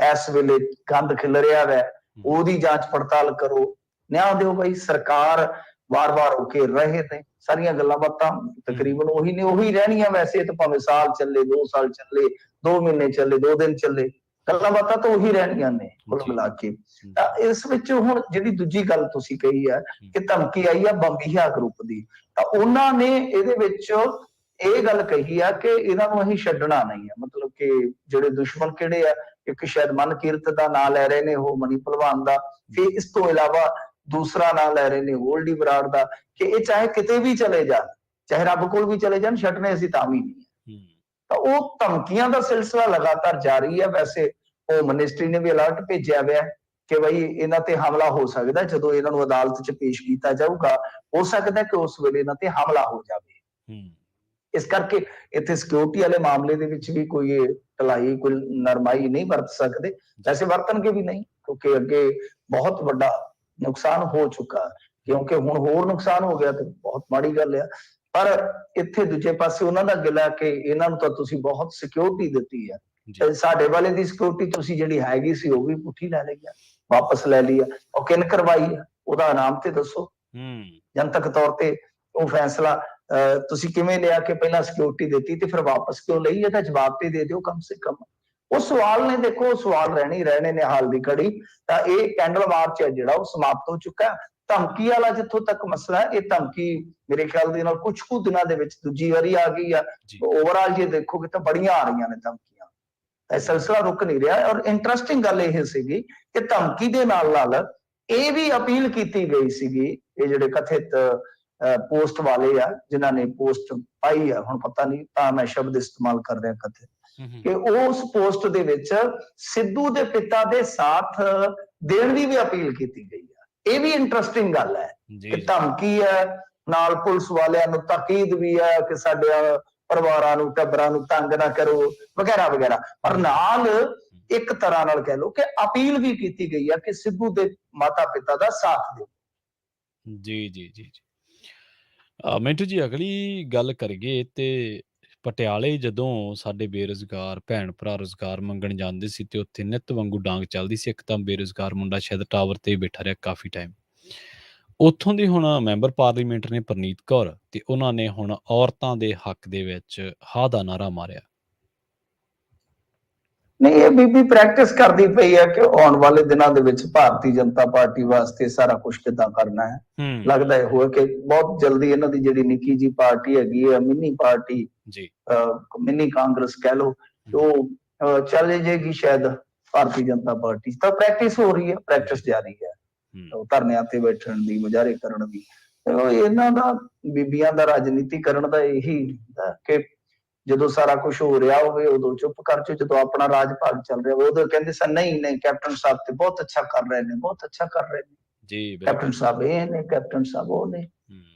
ਇਸ ਵੇਲੇ ਗੰਦ ਖਿਲਰਿਆ ਵੈ ਉਹਦੀ ਜਾਂਚ ਪੜਤਾਲ ਕਰੋ, ਨਿਆਂ ਦਿਓ ਬਈ। ਸਰਕਾਰ ਵਾਰ-ਵਾਰ ਹੋ ਕੇ ਰਹੇ ਨੇ, ਸਾਰੀਆਂ ਗੱਲਾਂ ਬਾਤਾਂ ਤਕਰੀਬਨ ਉਹੀ ਨੇ, ਉਹੀ ਰਹਿਣੀਆਂ ਵੈਸੇ ਤਾਂ, ਭਾਵੇਂ ਸਾਲ ਚੱਲੇ, 2 ਸਾਲ ਚੱਲੇ, 2 ਮਹੀਨੇ ਚੱਲੇ, 2 ਦਿਨ ਚੱਲੇ, ਗੱਲਾਂ ਬਾਤਾਂ ਤਾਂ ਉਹੀ ਰਹਿਣੀਆਂ ਨੇ ਕੁੱਲ ਮਿਲਾ ਕੇ। ਤਾਂ ਇਸ ਵਿੱਚ ਹੁਣ ਜਿਹੜੀ ਦੂਜੀ ਗੱਲ ਤੁਸੀਂ ਕਹੀ ਹੈ ਕਿ ਧਮਕੀ ਆਈ ਆ ਬੰਬੀਹਾ ਗਰੁੱਪ ਦੀ, ਤਾਂ ਉਹਨਾਂ ਨੇ ਇਹਦੇ ਵਿੱਚ ਇਹ ਗੱਲ ਕਹੀ ਆ ਕਿ ਇਹਨਾਂ ਨੂੰ ਅਸੀਂ ਛੱਡਣਾ ਨਹੀਂ ਹੈ, ਮਤਲਬ ਕਿ ਜਿਹੜੇ ਦੁਸ਼ਮਣ ਕਿਹੜੇ ਆ, ਇੱਕ ਸ਼ਾਇਦ ਮਨਕੀਰਤ ਦਾ ਨਾਂ ਲੈ ਰਹੇ ਨੇ ਉਹ ਮਨੀ ਭਲਵਾਨ ਦਾ, ਫਿਰ ਇਸ ਤੋਂ ਇਲਾਵਾ ਦੂਸਰਾ ਨਾਂ ਲੈ ਰਹੇ ਨੇ ਗੋਲਡੀ ਬਰਾੜ ਦਾ, ਕਿ ਇਹ ਚਾਹੇ ਕਿਤੇ ਵੀ ਚਲੇ ਜਾਣ, ਚਾਹੇ ਰੱਬ ਕੋਲ ਵੀ ਚਲੇ ਜਾਣ, ਛੱਡਣੇ ਅਸੀਂ ਤਾਂ ਵੀ ਨਹੀਂ। ਤਾਂ ਉਹ ਧਮਕੀਆਂ ਦਾ ਸਿਲਸਿਲਾ ਲਗਾਤਾਰ ਜਾਰੀ ਹੈ। ਵੈਸੇ ਉਹ ਮਿਨਿਸਟਰੀ ਨੇ ਵੀ ਅਲਰਟ ਭੇਜਿਆ ਹੋਇਆ ਕਿ ਬਈ ਇਹਨਾਂ ਤੇ ਹਮਲਾ ਹੋ ਸਕਦਾ, ਜਦੋਂ ਇਹਨਾਂ ਨੂੰ ਅਦਾਲਤ 'ਚ ਪੇਸ਼ ਕੀਤਾ ਜਾਊਗਾ, ਹੋ ਸਕਦਾ ਕਿ ਉਸ ਵੇਲੇ ਇਹਨਾਂ ਤੇ ਹਮਲਾ ਹੋ ਜਾਵੇ। ਇਸ ਕਰਕੇ ਇੱਥੇ ਸਿਕਿਉਰਿਟੀ ਵਾਲੇ ਮਾਮਲੇ ਦੇ ਵਿੱਚ ਵੀ ਕੋਈ ਢਿਲਾਈ, ਕੋਈ ਨਰਮਾਈ ਨਹੀਂ ਵਰਤ ਸਕਦੇ, ਵੈਸੇ ਵਰਤਣਗੇ ਵੀ ਨਹੀਂ, ਕਿਉਂਕਿ ਅੱਗੇ ਬਹੁਤ ਵੱਡਾ ਨੁਕਸਾਨ ਹੋ ਚੁੱਕਾ, ਕਿਉਂਕਿ ਹੁਣ ਹੋਰ ਨੁਕਸਾਨ ਹੋ ਗਿਆ ਤੇ ਬਹੁਤ ਮਾੜੀ ਗੱਲ ਆ। ਪਰ ਇੱਥੇ ਦੂਜੇ ਪਾਸੇ ਉਹਨਾਂ ਦਾ ਗਿਲਾ ਕਿ ਇਹਨਾਂ ਨੂੰ ਤਾਂ ਤੁਸੀਂ ਬਹੁਤ ਸਿਕਿਉਰਿਟੀ ਦਿੱਤੀ ਹੈ, ਸਾਡੇ ਵਾਲੇ ਦੀ ਸਿਕਿਉਰਿਟੀ ਤੁਸੀਂ ਜਿਹੜੀ ਹੈਗੀ ਸੀ ਉਹ ਵੀ ਪੁੱਠੀ ਲੈ ਲਈ ਆ, ਵਾਪਸ ਲੈ ਲਈ ਆ, ਉਹ ਕਿਨ ਕਰਵਾਈ ਆ, ਉਹਦਾ ਨਾਮ ਤੇ ਦੱਸੋ। ਜਨਤਕ ਤੌਰ ਤੇ ਉਹ ਫੈਸਲਾ ਤੁਸੀਂ ਕਿਵੇਂ ਲਿਆ ਕਿ ਪਹਿਲਾਂ ਸਿਕਿਉਰਿਟੀ ਦਿੱਤੀ ਤੇ ਫਿਰ ਵਾਪਸ ਕਿਉਂ ਲਈ, ਇਹਦਾ ਜਵਾਬ ਤੇ ਦੇ ਦਿਓ ਕਮ ਸੇ ਕਮ। ਉਹ ਸਵਾਲ ਨੇ, ਦੇਖੋ ਸਵਾਲ ਰਹਿਣੇ ਨੇ ਹਾਲ ਦੀ ਘੜੀ। ਤਾਂ ਇਹ ਕੈਂਡਲ ਮਾਰਚ ਹੈ ਜਿਹੜਾ ਉਹ ਸਮਾਪਤ ਹੋ ਚੁੱਕਾ। ਧਮਕੀ ਵਾਲਾ ਜਿੱਥੋਂ ਤੱਕ ਮਸਲਾ ਹੈ, ਇਹ ਧਮਕੀ ਮੇਰੇ ਖਿਆਲ ਦੇ ਨਾਲ ਕੁਝ ਕੁ ਦਿਨਾਂ ਦੇ ਵਿੱਚ ਦੂਜੀ ਵਾਰੀ ਆ ਗਈ ਆ। ਓਵਰਆਲ ਜੇ ਦੇਖੋਗੇ ਤਾਂ ਬੜੀਆਂ ਆ ਰਹੀਆਂ ਨੇ ਧਮਕੀਆਂ, ਇਹ ਸਿਲਸਿਲਾ ਰੁਕ ਨਹੀਂ ਰਿਹਾ। ਔਰ ਇੰਟਰਸਟਿੰਗ ਗੱਲ ਇਹ ਸੀਗੀ ਕਿ ਧਮਕੀ ਦੇ ਨਾਲ ਨਾਲ ਇਹ ਵੀ ਅਪੀਲ ਕੀਤੀ ਗਈ ਸੀਗੀ, ਇਹ ਜਿਹੜੇ ਕਥਿਤ ਪੋਸਟ ਵਾਲੇ ਆ ਜਿਨ੍ਹਾਂ ਨੇ ਪੋਸਟ ਪਾਈ ਆ, ਹੁਣ ਪਤਾ ਨਹੀਂ ਤਾਂ ਮੈਂ ਸ਼ਬਦ ਇਸਤੇਮਾਲ ਕਰ ਰਿਹਾ ਕਥਿਤ, ਕਿ ਉਸ ਪੋਸਟ ਦੇ ਵਿੱਚ ਸਿੱਧੂ ਦੇ ਪਿਤਾ ਦੇ ਸਾਥ ਦੇਣ ਦੀ ਵੀ ਅਪੀਲ ਕੀਤੀ ਗਈ ਆ। ਇਹ ਵੀ ਇੰਟਰਸਟਿੰਗ ਗੱਲ ਹੈ ਕਿ ਧਮਕੀ ਹੈ, ਨਾਲ ਪੁਲਿਸ ਵਾਲਿਆਂ ਨੂੰ ਤਾਕੀਦ ਵੀ ਹੈ ਕਿ ਸਾਡੇ ਪਰਿਵਾਰਾਂ ਨੂੰ, ਟੱਬਰਾਂ ਨੂੰ ਤੰਗ ਨਾ ਕਰੋ ਵਗੈਰਾ ਵਗੈਰਾ, ਪਰ ਨਾਲ ਇੱਕ ਤਰ੍ਹਾਂ ਨਾਲ ਕਹਿ ਲਓ ਕਿ ਅਪੀਲ ਵੀ ਕੀਤੀ ਗਈ ਹੈ ਕਿ ਸਿੱਧੂ ਦੇ ਮਾਤਾ ਪਿਤਾ ਦਾ ਸਾਥ ਦਿਓ। ਜੀ ਮਿੰਟੂ ਜੀ, ਅਗਲੀ ਗੱਲ ਕਰੀਏ ਤੇ ਪਟਿਆਲੇ ਜਦੋਂ ਸਾਡੇ ਬੇਰੁਜ਼ਗਾਰ ਭੈਣ ਭਰਾ ਰੁਜ਼ਗਾਰ ਮੰਗਣ ਜਾਂਦੇ ਸੀ ਤੇ ਉੱਥੇ ਨਿੱਤ ਵਾਂਗੂ ਡਾਂਗ ਚੱਲਦੀ ਸੀ। ਇੱਕ ਤਾਂ ਬੇਰੁਜ਼ਗਾਰ ਮੁੰਡਾ ਸ਼ਾਇਦ ਟਾਵਰ ਤੇ ਬੈਠਾ ਰਿਹਾ ਕਾਫੀ ਟਾਈਮ, ਉੱਥੋਂ ਦੀ ਹੁਣ ਮੈਂਬਰ ਪਾਰਲੀਮੈਂਟ ਨੇ ਪਰਨੀਤ ਕੌਰ, ਤੇ ਉਹਨਾਂ ਨੇ ਹੁਣ ਔਰਤਾਂ ਦੇ ਹੱਕ ਦੇ ਵਿੱਚ ਹਾਂ ਦਾ ਨਾਰਾ ਮਾਰਿਆ। ਨਹੀਂ, ਇਹ ਬੀਬੀ ਪ੍ਰੈਕਟਿਸ ਕਰਦੀ ਪਈ ਹੈ ਕਿ ਆਉਣ ਵਾਲੇ ਦਿਨਾਂ ਦੇ ਵਿੱਚ ਭਾਰਤੀ ਜਨਤਾ ਪਾਰਟੀ ਵਾਸਤੇ ਸਾਰਾ ਕੁਝ ਕਿੱਦਾਂ ਕਰਨਾ ਹੈ। ਲੱਗਦਾ ਹੈ ਹੋਇਆ ਕਿ ਬਹੁਤ ਜਲਦੀ ਇਹਨਾਂ ਦੀ ਜਿਹੜੀ ਨਿੱਕੀ ਜੀ ਪਾਰਟੀ ਹੈਗੀ ਹੈ, ਮਿੰਨੀ ਪਾਰਟੀ, ਮਿੰਨੀ ਕਾਂਗਰਸ ਕਹਿ ਲਓ, ਉਹ ਚੱਲ ਜਾਏਗੀ ਸ਼ਾਇਦ ਭਾਰਤੀ ਜਨਤਾ ਪਾਰਟੀ। ਤਾਂ ਪ੍ਰੈਕਟਿਸ ਹੋ ਰਹੀ ਹੈ, ਪ੍ਰੈਕਟਿਸ ਜਾਰੀ ਹੈ, ਧਰਨਿਆਂ ਤੇ ਬੈਠਣ ਦੀ, ਮੁਜ਼ਾਹਰੇ ਕਰਨ ਦੀ। ਇਹਨਾਂ ਦਾ ਬੀਬੀਆਂ ਦਾ ਰਾਜਨੀਤੀਕਰਨ ਦਾ ਇਹੀ ਕਿ ਜਦੋਂ ਸਾਰਾ ਕੁਝ ਹੋ ਰਿਹਾ ਹੋਵੇ ਉਦੋਂ ਚੁੱਪ ਕਰ ਜਾਓ, ਜਦੋਂ ਆਪਣਾ ਰਾਜ ਭਾਗ ਚੱਲ ਰਿਹਾ ਹੋਵੇ ਉਦੋਂ ਕਹਿੰਦੇ ਸਨ ਨਹੀਂ ਕੈਪਟਨ ਸਾਹਿਬ ਤੇ ਬਹੁਤ ਅੱਛਾ ਕਰ ਰਹੇ ਨੇ, ਬਹੁਤ ਅੱਛਾ ਕਰ ਰਹੇ ਨੇ, ਕੈਪਟਨ ਸਾਹਿਬ ਇਹ ਨੇ, ਕੈਪਟਨ ਸਾਹਿਬ ਉਹ ਨੇ,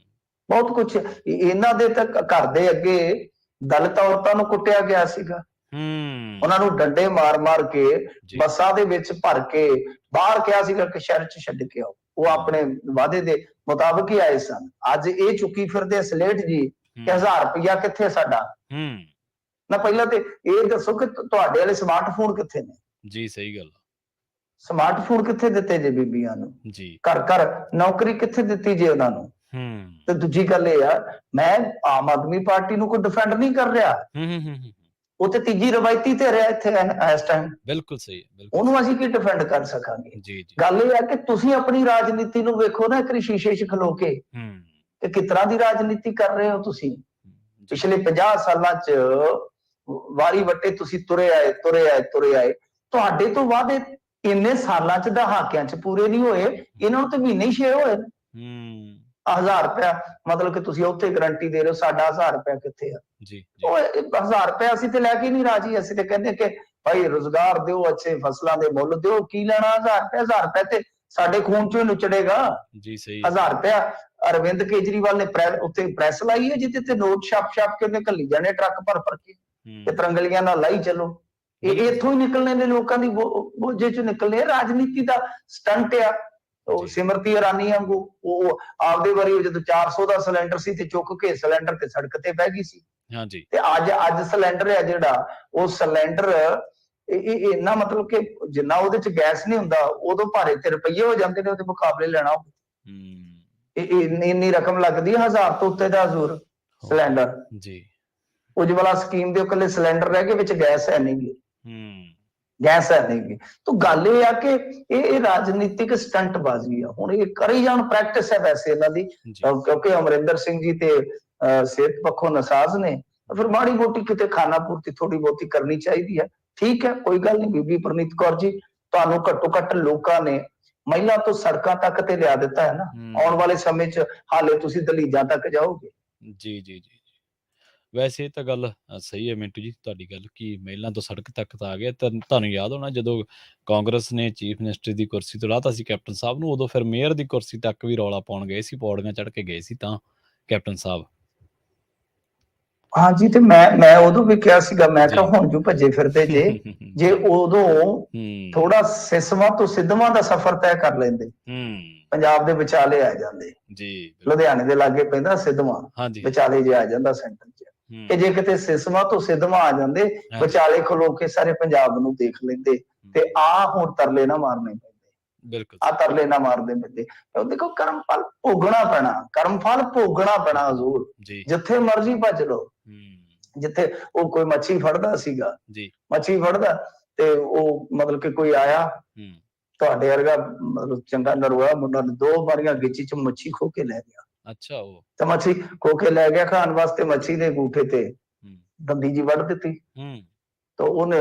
ਬਹੁਤ ਕੁਝ। ਇਹਨਾਂ ਦੇ ਤਾਂ ਘਰ ਦੇ ਅੱਗੇ ਦਲਿਤ ਔਰਤਾਂ ਨੂੰ ਕੁੱਟਿਆ ਗਿਆ ਸੀਗਾ, ਉਹਨਾਂ ਨੂੰ ਡੰਡੇ ਮਾਰ ਕੇ ਬੱਸਾਂ ਦੇ ਵਿੱਚ ਭਰ ਕੇ ਬਾਹਰ ਕਿਹਾ ਸੀਗਾ ਕਿ ਸ਼ਹਿਰ 'ਚ ਛੱਡ ਕੇ ਆਓ। ਉਹ ਆਪਣੇ ਵਾਅਦੇ ਦੇ ਮੁਤਾਬਕ ਹੀ ਆਏ ਸਨ। ਅੱਜ ਇਹ ਚੁੱਕੀ ਫਿਰਦੇ ਸਲੇਟ ਜੀ ਕਿ 1000 ਰੁਪਇਆ ਕਿੱਥੇ ਸਾਡਾ। ਨਾ ਪਹਿਲਾਂ ਤੇ ਇਹ ਦੱਸੋ ਕਿ ਤੁਹਾਡੇ ਵਾਲੇ ਸਮਾਰਟਫੋਨ ਕਿੱਥੇ ਨੇ? ਜੀ ਸਹੀ ਗੱਲ, ਸਮਾਰਟਫੋਨ ਕਿੱਥੇ ਦਿੱਤੇ ਜੇ ਬੀਬੀਆਂ ਨੂੰ? ਘਰ ਘਰ ਨੌਕਰੀ ਕਿੱਥੇ ਦਿੱਤੀ ਜੇ ਉਹਨਾਂ ਨੂੰ? ਤੇ ਦੂਜੀ ਗੱਲ ਇਹ ਆ, ਮੈਂ ਆਮ ਆਦਮੀ ਪਾਰਟੀ ਨੂੰ ਕੋਈ ਡਿਫੈਂਡ ਨਹੀਂ ਕਰ ਰਿਹਾ, ਉਹ ਤੇ ਤੀਜੀ ਰਵਾਇਤੀ ਤੇ ਰਿਹਾ ਇੱਥੇ ਇਸ ਟਾਈਮ। ਬਿਲਕੁਲ ਸਹੀ, ਉਹਨੂੰ ਅਸੀਂ ਕੀ ਡਿਫੈਂਡ ਕਰ ਸਕਾਂਗੇ? ਗੱਲ ਇਹ ਹੈ ਕਿ ਤੁਸੀਂ ਆਪਣੀ ਰਾਜਨੀਤੀ ਨੂੰ ਵੇਖੋ ਨਾ ਇੱਕ ਸ਼ੀਸ਼ੇ 'ਚ ਖਲੋ ਕੇ, ਕਿ ਕਿਸ ਤਰ੍ਹਾਂ ਦੀ ਰਾਜਨੀਤੀ ਕਰ ਰਹੇ ਹੋ ਤੁਸੀਂ। ਪਿਛਲੇ 50 ਸਾਲਾਂ 'ਚ ਵਾਰੀ ਵੱਟੇ ਤੁਸੀਂ ਤੁਰੇ ਆਏ, ਤੁਹਾਡੇ ਤੋਂ ਵਾਅਦੇ ਇੰਨੇ ਸਾਲਾਂ 'ਚ ਦਹਾਕਿਆਂ 'ਚ ਪੂਰੇ ਨਹੀਂ ਹੋਏ, ਇਹਨਾਂ ਨੂੰ ਤੇ ਮਹੀਨੇ ਹੀ 6 ਹੋਏ ਨੇ। 1000 ਰੁਪਇਆ ਮਤਲਬ ਕਿ ਤੁਸੀਂ ਉੱਥੇ ਗਰੰਟੀ ਦੇ ਰਹੇ ਹੋ, ਸਾਡਾ 1000 ਰੁਪਇਆ ਕਿੱਥੇ ਆ? ਉਹ 1000 ਰੁਪਇਆ ਅਸੀਂ ਤੇ ਲੈ ਕੇ ਨਹੀਂ ਰਾਜੀ, ਅਸੀਂ ਤੇ ਕਹਿੰਦੇ ਕਿ ਭਾਈ ਰੁਜ਼ਗਾਰ ਦਿਓ, ਅੱਛੇ ਫਸਲਾਂ ਦੇ ਮੁੱਲ ਦਿਓ, ਕੀ ਲੈਣਾ 1000 ਰੁਪਇਆ? 1000 ਰੁਪਇਆ ਤੇ ਸਾਡੇ ਖੂਨ 'ਚੋਂ ਨੁਚੜੇਗਾ। 1000 ਰੁਪਇਆ ਅਰਵਿੰਦ ਕੇਜਰੀਵਾਲ ਨੇ ਉੱਥੇ ਪ੍ਰੈਸ ਲਾਈ ਹੈ ਜਿਹਦੇ ਤੇ ਨੋਟ ਛਾਪ ਕੇ ਉਹਨੇ ਘੱਲੀ ਜਾਣੇ ਟਰੱਕ ਭਰ ਕੇ, ਤੇ ਤਰੰਗਲੀਆਂ ਨਾਲ ਲਾਈ ਚੱਲੋ। ਇਹ ਇੱਥੋਂ ਹੀ ਨਿਕਲਣੇ ਨੇ, ਲੋਕਾਂ ਦੀ ਬੋਝੇ ਚੋਂ ਨਿਕਲਣੇ ਆ। ਰਾਜਨੀਤੀ ਦਾ ਸਟੰਟ ਆ। ਉਹ ਸਿਮਰਤੀ ਇਰਾਨੀ ਵਾਂਗੂ ਉਹ ਆਪਦੇ ਵਾਰੀ ਜਦੋਂ 400 ਦਾ ਸਿਲੰਡਰ ਸੀ ਤੇ ਚੁੱਕ ਕੇ ਸਿਲੰਡਰ ਤੇ ਸੜਕ ਤੇ ਬਹਿ ਗਈ ਸੀ। ਹਾਂਜੀ। ਤੇ ਅੱਜ ਸਿਲੰਡਰ ਹੈ ਜਿਹੜਾ, ਉਹ ਸਿਲੰਡਰ ਇਹ ਇੰਨਾ ਮਤਲਬ ਕਿ ਜਿੰਨਾ ਉਹਦੇ ਚ ਗੈਸ ਨਹੀਂ ਹੁੰਦਾ, ਉਦੋਂ ਭਾਰੇ ਤੇ ਰੁਪਈਏ ਹੋ ਜਾਂਦੇ ਨੇ ਉਹਦੇ ਮੁਕਾਬਲੇ ਲੈਣਾ। ਇੰਨੀ ਰਕਮ ਲੱਗਦੀ ਹੈ, 1000 ਤੋਂ ਉੱਤੇ ਦਾ ਜ਼ਰੂਰ ਸਿਲੰਡਰ ਜੀ। ਉਜਵਲਾ ਸਕੀਮ ਦੇ ਇਕੱਲੇ ਸਿਲੰਡਰ ਰਹਿ ਗਏ, ਵਿੱਚ ਗੈਸ ਹੈ ਨਹੀਂ ਗੀ, ਗੈਸ ਹੈ ਨਹੀਂ ਗੀ। ਤਾਂ ਗੱਲ ਇਹ ਆ ਕਿ ਇਹ ਰਾਜਨੀਤਿਕ ਸਟੰਟਬਾਜ਼ੀ ਆ। ਹੁਣ ਇਹ ਕਰੀ ਜਾਣ, ਪ੍ਰੈਕਟਿਸ ਹੈ ਵੈਸੇ ਇਹਨਾਂ ਦੀ, ਕਿਉਂਕਿ ਅਮਰਿੰਦਰ ਸਿੰਘ ਜੀ ਤੇ ਸਿਹਤ ਪੱਖੋਂ ਨਸਾਜ਼ ਨੇ, ਫਿਰ ਮਾੜੀ ਮੋਟੀ ਕਿਤੇ ਖਾਣਾ ਪੂਰਤੀ ਥੋੜੀ ਬਹੁਤੀ ਕਰਨੀ ਚਾਹੀਦੀ ਹੈ। ਠੀਕ ਹੈ, ਕੋਈ ਗੱਲ ਨਹੀਂ। ਬੀਬੀ ਪ੍ਰਨੀਤ ਕੌਰ ਜੀ, ਤੁਹਾਨੂੰ ਘੱਟੋ ਘੱਟ ਲੋਕਾਂ ਨੇ ਮਹਿਲਾ ਤੋਂ ਸੜਕਾਂ ਤੱਕ ਤੇ ਲਿਆ ਦਿੱਤਾ ਹੈ ਨਾ। ਆਉਣ ਵਾਲੇ ਸਮੇਂ 'ਚ ਹਾਲੇ ਤੁਸੀਂ ਦਲੀਜਾਂ ਤੱਕ ਜਾਓਗੇ। ਜੀ ਜੀ ਜੀ। ਵੈਸੇ ਇਹ ਤਾਂ ਗੱਲ ਸਹੀ ਹੈ ਮਿੰਟੂ ਜੀ, ਤੁਹਾਡੀ ਗੱਲ ਕਿ ਮਹਿਲਾ ਤੋਂ ਸੜਕ ਤੱਕ ਤਾਂ ਆ ਗਿਆ। ਤੁਹਾਨੂੰ ਯਾਦ ਹੋਣਾ ਜਦੋਂ ਕਾਂਗਰਸ ਨੇ ਚੀਫ ਮਿਨਿਸਟਰ ਦੀ ਕੁਰਸੀ ਤੋਂ ਲਾਤਾ ਸੀ ਕੈਪਟਨ ਸਾਹਿਬ ਨੂੰ, ਉਦੋਂ ਫਿਰ ਮੇਅਰ ਦੀ ਕੁਰਸੀ ਤੱਕ ਵੀ ਰੌਲਾ ਪਾਉਣ ਗਏ ਸੀ, ਪੌੜੀਆਂ ਚੜ੍ਹ ਕੇ ਗਏ ਸੀ ਤਾਂ ਕੈਪਟਨ ਸਾਹਿਬ। ਹਾਂਜੀ, ਤੇ ਮੈਂ ਉਦੋਂ ਵੀ ਕਿਹਾ ਸੀਗਾ, ਮੈਂ ਕਿਹਾ ਹੁਣ ਜੋ ਭੱਜੇ ਫਿਰਦੇ ਜੇ ਉਦੋਂ ਥੋੜਾ ਸਿਸਵਾਂ ਤੋਂ ਸਿੱਧਵਾਂ ਦਾ ਸਫ਼ਰ ਤੈਅ ਕਰ ਲੈਂਦੇ, ਪੰਜਾਬ ਦੇ ਵਿਚਾਲੇ ਆ ਜਾਂਦੇ ਜੀ। ਲੁਧਿਆਣੇ ਦੇ ਲਾਗੇ ਪੈਂਦਾ ਸਿੱਧਵਾਂ, ਵਿਚਾਲੇ ਜੇ ਆ ਜਾਂਦਾ ਸੈਂਟਰ 'ਚ। ਕਿ ਜੇ ਕਿਤੇ ਸਿਸਵਾਂ ਤੋਂ ਸਿੱਧਵਾਂ ਆ ਜਾਂਦੇ, ਵਿਚਾਲੇ ਖਲੋ ਕੇ ਸਾਰੇ ਪੰਜਾਬ ਨੂੰ ਦੇਖ ਲੈਂਦੇ, ਤੇ ਹੁਣ ਤਰਲੇ ਨਾ ਮਾਰਨੇ ਪੈਂਦੇ। ਬਿਲਕੁਲ, ਤਰਲੇ ਨਾ ਮਾਰਦੇ ਪੈਂਦੇ। ਦੇਖੋ, ਕਰਮ ਫਲ ਭੋਗਣਾ ਪੈਣਾ, ਕਰਮ ਫਲ ਭੋਗਣਾ ਪੈਣਾ ਹਜ਼ੂਰ। ਜਿੱਥੇ ਮਰਜ਼ੀ ਭੱਜ ਲਓ। ਜਿੱਥੇ ਉਹ ਕੋਈ ਮੱਛੀ ਫੜਦਾ ਸੀਗਾ, ਮੱਛੀ ਫੜਦਾ ਤੇ ਉਹ ਮਤਲਬ ਕਿ ਕੋਈ ਆਇਆ ਤੁਹਾਡੇ ਵਰਗਾ ਮਤਲਬ ਚੰਗਾ ਨਰੋਆ ਮੁੰਡਾ, 2 ਵਾਰੀਆਂ ਗਿੱਚੀ 'ਚ ਮੱਛੀ ਖੋ ਕੇ ਲੈ ਗਿਆ। ਅੱਛਾ। ਉਹ ਤੇ ਮੱਛੀ ਖੋ ਕੇ ਲੈ ਗਿਆ, ਖਾਣ ਵਾਸਤੇ ਮੱਛੀ ਦੇ ਅੰਗੂਠੇ ਤੇ ਦੰਦੀ ਜੀ ਵੱਢ ਦਿੱਤੀ। ਤਾਂ ਉਹਨੇ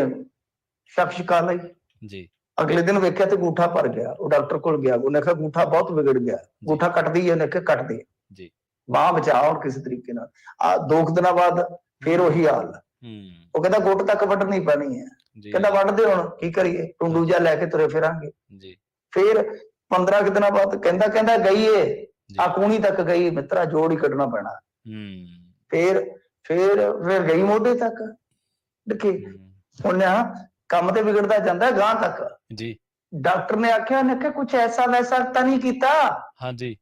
ਸ਼ੱਕ ਛਕਾ ਲਈ ਜੀ। ਅਗਲੇ ਦਿਨ ਵੇਖਿਆ ਤੇ ਅੰਗੂਠਾ ਭਰ ਗਿਆ। ਉਹ ਡਾਕਟਰ ਕੋਲ ਗਿਆ, ਉਹਨੇ ਕਿਹਾ ਅੰਗੂਠਾ ਬਹੁਤ ਵਿਗੜ ਗਿਆ, ਅੰਗੂਠਾ ਕੱਟਦੀ ਹੈ। ਉਹਨੇ ਕਿਹਾ ਕੱਟ ਦੇ ਜੀ, ਬਾਂਹ ਬਚਾ ਹੁਣ ਕਿਸੇ ਤਰੀਕੇ ਨਾਲ। 2 ਦਿਨਾਂ ਬਾਅਦ ਫਿਰ ਉਹੀ ਹਾਲ। ਉਹ ਕਹਿੰਦਾ ਗੁੱਟ ਤੱਕ ਵੱਢਣੀ ਪੈਣੀ ਹੈ। ਕਹਿੰਦਾ ਵੱਢਦੇ, ਹੁਣ ਕੀ ਕਰੀਏ, ਟੁੰਡੂ ਜਿਹਾ ਲੈ ਕੇ ਤੁਰੇ ਫਿਰਾਂਗੇ ਜੀ। ਫਿਰ 15 ਦਿਨਾਂ ਬਾਅਦ ਕਹਿੰਦਾ ਗਈ ਏ, ਆ ਕੂਣੀ ਤੱਕ ਗਈ ਮਿੱਤਰਾ, ਜੋੜ ਹੀ ਕੱਢਣਾ ਪੈਣਾ। ਫਿਰ ਗਈ ਮੋਢੇ ਤੱਕ। ਦੇਖੀ ਉਹਨੇ ਕੰਮ ਤੇ ਵਿਗੜਦਾ ਜਾਂਦਾ ਗਾਂ ਤੱਕ ਜੀ। ਡਾਕਟਰ ਨੇ ਆਖਿਆ, ਉਹਨੇ ਕਿਹਾ ਕੁਛ ਐਸਾ ਵੈਸਾ ਤਾਂ ਨਹੀਂ ਕੀਤਾ? ਹਾਂਜੀ।